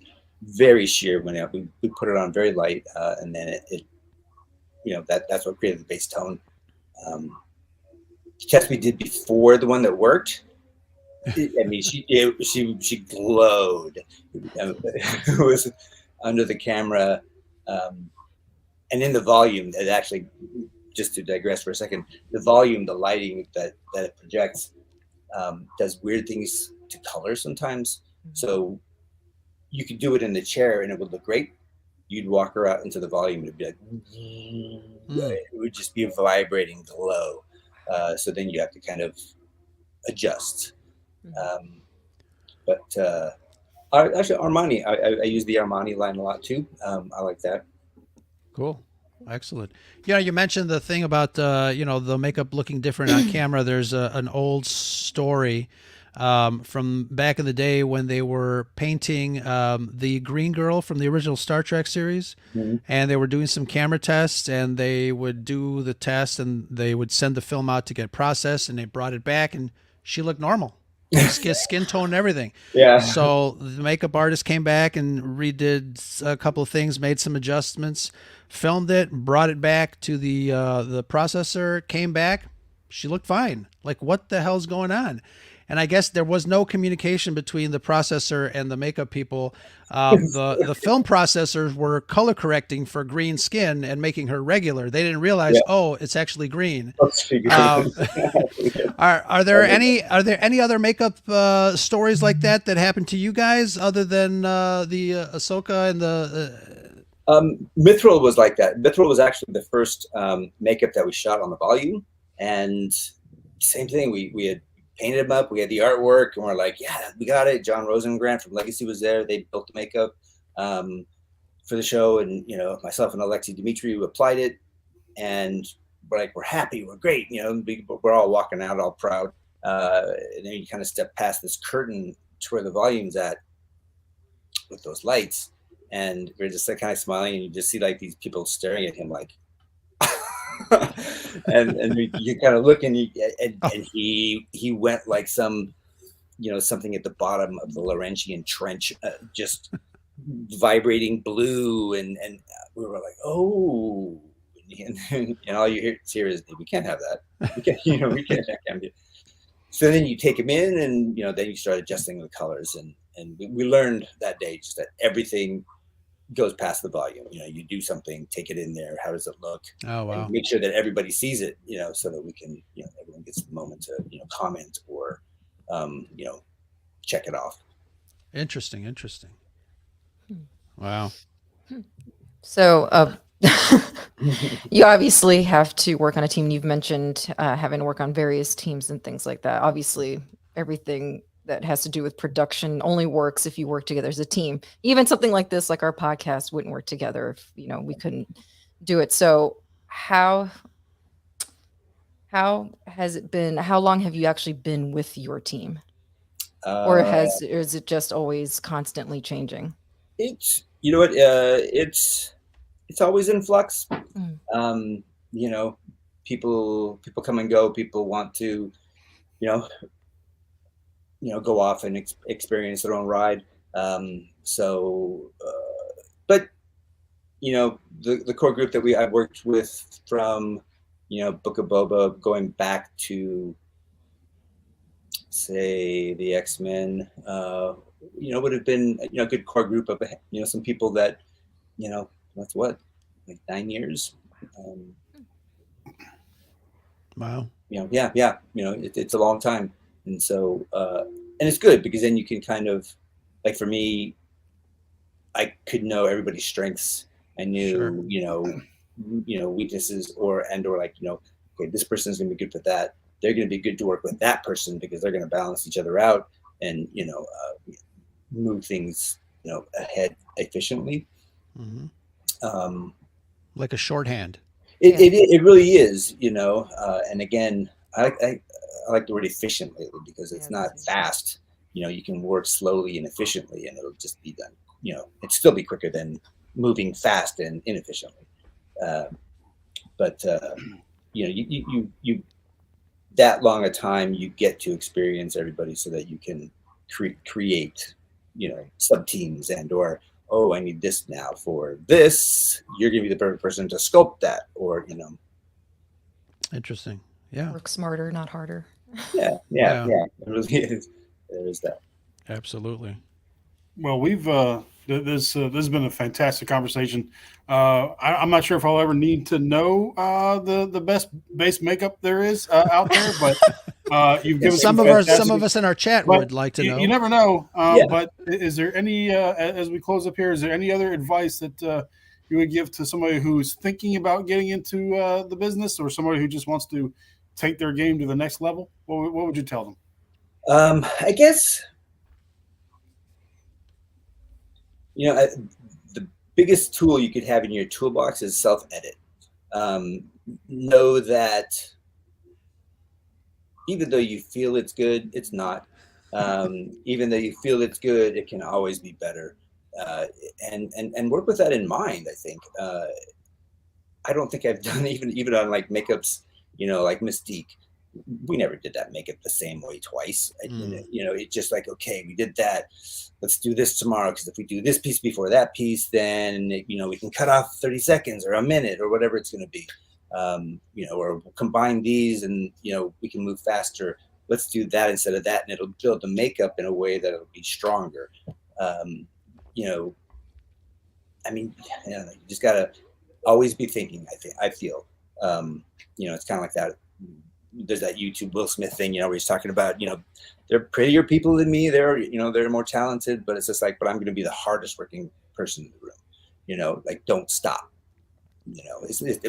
very sheer. When we put it on very light, and then it that's what created the base tone. The test we did before, the one that worked, I mean, she glowed. It was under the camera, and in the volume. It actually, just to digress for a second, the volume, the lighting that it projects, does weird things to color sometimes. So you could do it in the chair and it would look great. You'd walk her out into the volume and it'd be like, it would just be a vibrating glow. So then you have to kind of adjust. But actually, Armani, I use the Armani line a lot too. I like that. Cool. Excellent. You mentioned the thing about, the makeup looking different on camera. There's an old story from back in the day when they were painting the green girl from the original Star Trek series. And they were doing some camera tests, and they would do the test and they would send the film out to get processed, and they brought it back and she looked normal. Skin tone and everything. Yeah. So the makeup artist came back and redid a couple of things, made some adjustments, filmed it, brought it back to the processor, came back, she looked fine. Like, what the hell's going on? And I guess there was no communication between the processor and the makeup people. The film processors were color correcting for green skin and making her regular. They didn't realize, oh, it's actually green. Are there any other makeup stories like that happened to you guys other than the Ahsoka and the? Mithril was like that. Mithril was actually the first makeup that we shot on the volume, and same thing. We had painted him up. We had the artwork, and we're like, yeah, we got it. John Rosengrant from Legacy was there. They built the makeup for the show, and myself and Alexei Dimitri applied it, and we're like, we're happy, we're great. We're all walking out all proud, and then you kind of step past this curtain to where the volume's at with those lights, and we're just like kind of smiling, and you just see like these people staring at him like. and you kind of look, and he went like some, something at the bottom of the Laurentian Trench, just vibrating blue, and we were like, oh, and all you hear is, we can't have that. We can't, we can't do it. So then you take him in, and then you start adjusting the colors, and we learned that day just that everything goes past the volume. You do something, take it in there. How does it look? Oh, wow. And make sure that everybody sees it, so that we can, everyone gets the moment to, comment or, check it off. Interesting. Wow. So, you obviously have to work on a team. You've mentioned having to work on various teams and things like that. Obviously, everything that has to do with production only works if you work together as a team. Even something like this, like our podcast, wouldn't work together if we couldn't do it. So how has it been? How long have you actually been with your team, or is it just always constantly changing? It's it's always in flux. People come and go. People want to you know, go off and experience their own ride. But the core group that I've worked with from, Book of Boba going back to, say, the X-Men, would have been, a good core group of, some people that, that's what, like 9 years. Wow. Yeah. It's a long time. And so, and it's good because then you can kind of, like for me, I could know everybody's strengths. I knew, Sure. weaknesses or like, okay, this person's going to be good for that. They're going to be good to work with that person because they're going to balance each other out and, move things, ahead efficiently. Mm-hmm. Like a shorthand. It really is, and again, I like the word efficient lately because it's not fast. You can work slowly and efficiently and it'll just be done. It'd still be quicker than moving fast and inefficiently. But you that long a time you get to experience everybody so that you can create, sub teams or, oh, I need this now for this. You're going to be the perfect person to sculpt that, or Interesting. Yeah. Work smarter, not harder. Yeah. It really is. There is that. Absolutely. Well, we've this has been a fantastic conversation. I'm not sure if I'll ever need to know the best base makeup there is out there, but you've given some of us in our chat would like to know. You never know. But is there any as we close up here? Is there any other advice that you would give to somebody who's thinking about getting into the business, or somebody who just wants to take their game to the next level? What would you tell them? I guess. The biggest tool you could have in your toolbox is self-edit. Know that even though you feel it's good, it's not. Even though you feel it's good, it can always be better. And work with that in mind, I think. I don't think I've done even on like makeups, like Mystique. We never did that makeup the same way twice. It's just like, okay, we did that. Let's do this tomorrow. Because if we do this piece before that piece, then, we can cut off 30 seconds or a minute or whatever it's going to be. Or combine these and, we can move faster. Let's do that instead of that. And it'll build the makeup in a way that it'll be stronger. You just got to always be thinking, I feel, it's kind of like that. There's that YouTube Will Smith thing, where he's talking about, they're prettier people than me. They're more talented, but it's just like, but I'm going to be the hardest working person in the room, like don't stop,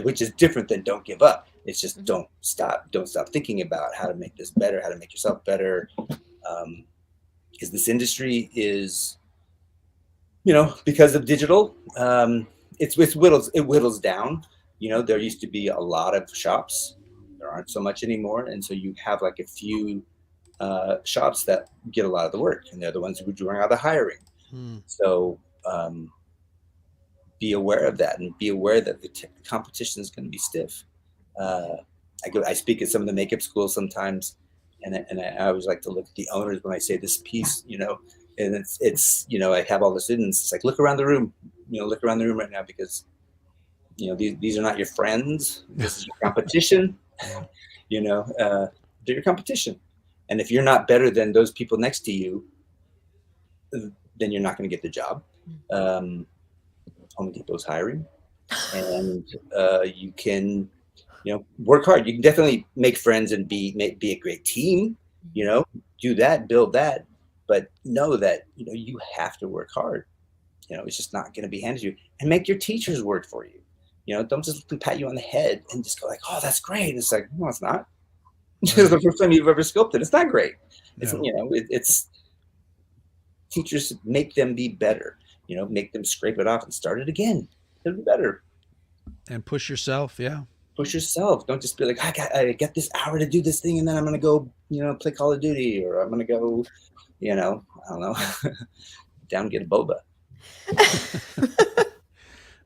which is different than don't give up. It's just don't stop thinking about how to make this better, how to make yourself better. Because this industry is, because of digital, it whittles down. There used to be a lot of shops. There aren't so much anymore. And so you have like a few shops that get a lot of the work, and they're the ones who are doing all the hiring. So be aware of that, and be aware that the competition is going to be stiff. I speak at some of the makeup schools sometimes, and I always like to look at the owners when I say this piece, and it's I have all the students. It's like, look around the room, right now, because these are not your friends. This is your competition. They're your competition. And if you're not better than those people next to you, then you're not going to get the job. Home Depot's hiring, and you can, work hard. You can definitely make friends and be a great team. Do that, build that, but know that you have to work hard. It's just not going to be handed to you. And make your teachers work for you. Don't just pat you on the head and just go like, oh, that's great. And it's like, no, it's not. It's the first time you've ever sculpted. It's not great. It's, it's teachers, make them be better, make them scrape it off and start it again. It'll be better. And push yourself. Yeah. Push yourself. Don't just be like, I got this hour to do this thing, and then I'm going to go, play Call of Duty, or I'm going to go, I don't know, down get a boba.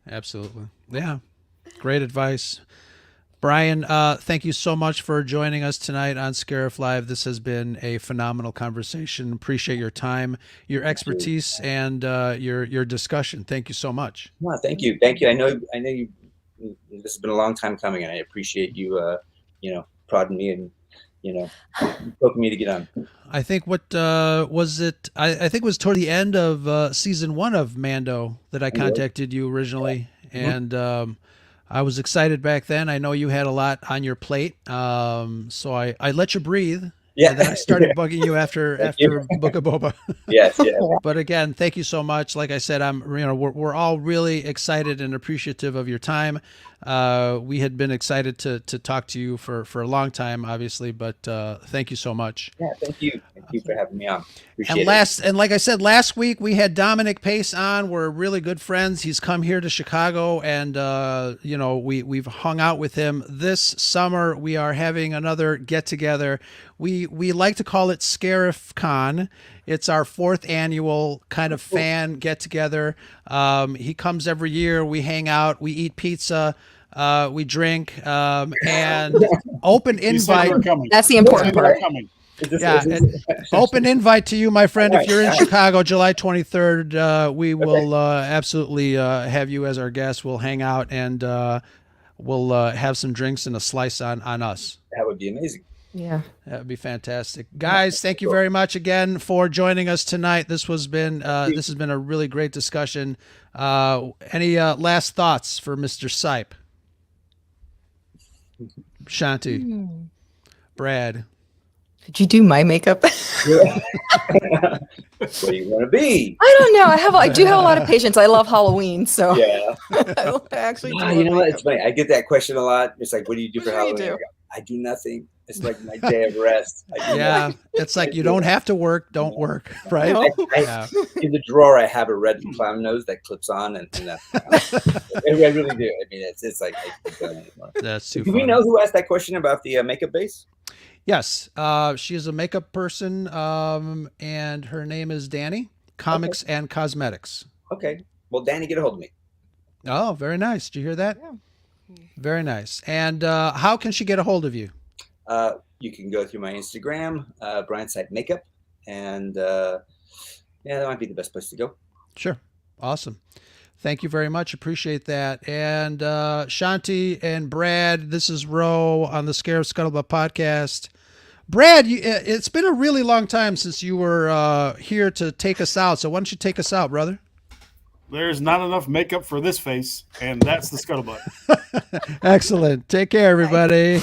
Absolutely. Yeah. Great advice. Brian, thank you so much for joining us tonight on ScarifLIVE. This has been a phenomenal conversation. Appreciate your time, your expertise, and your discussion. Thank you so much. Well, thank you. I know you. This has been a long time coming, and I appreciate you. Prodding me and poking me to get on. I think what was it? I think it was toward the end of season 1 of Mando that I contacted you originally, and I was excited back then. I know you had a lot on your plate, so I let you breathe. Yeah. And then I started bugging you after Book of Boba. Yes, yeah. But again, thank you so much. Like I said, we're all really excited and appreciative of your time. We had been excited to talk to you for a long time, obviously, but thank you so much. Yeah, thank you. Thank you for having me on. Appreciate it. And like I said, last week we had Dominic Pace on. We're really good friends. He's come here to Chicago, and we've hung out with him. This summer we are having another get together. We like to call it ScarifCon. It's our 4th annual kind of fan get together. He comes every year. We hang out. We eat pizza. We drink. And open invite. That's the important part. Open invite to you, my friend. If you're in Chicago, July 23rd, we will absolutely have you as our guest. We'll hang out and we'll have some drinks and a slice on us. That would be amazing. Yeah, that would be fantastic, guys. Thank you very much again for joining us tonight. This has been a really great discussion. Any last thoughts for Mr. Sipe? Shanti, Brad. Could you do my makeup? What do you want to be? I don't know. I do have a lot of patience. I love Halloween, so yeah. I actually. You know what? It's funny. I get that question a lot. It's like, what do you do for What do you Halloween? do? I do nothing. It's like my day of rest. It's like you don't have to work. Don't work, right? In the drawer, I have a red clown nose that clips on, and I really do. I mean, it's like I can't do it anymore. That's too. Do we know who asked that question about the makeup base? Yes, she is a makeup person, and her name is Danny. Comics and Cosmetics. Okay. Well, Danny, get a hold of me. Oh, very nice. Did you hear that? Yeah. Very nice. And how can she get a hold of you? You can go through my Instagram, Brian Sipe Makeup, and that might be the best place to go. Sure. Awesome. Thank you very much. Appreciate that. And Shanti and Brad, this is Ro on the Scarif Scuttlebutt podcast. Brad, it's been a really long time since you were here to take us out. So why don't you take us out, brother? There's not enough makeup for this face, and that's the Scuttlebutt. Excellent. Take care, everybody.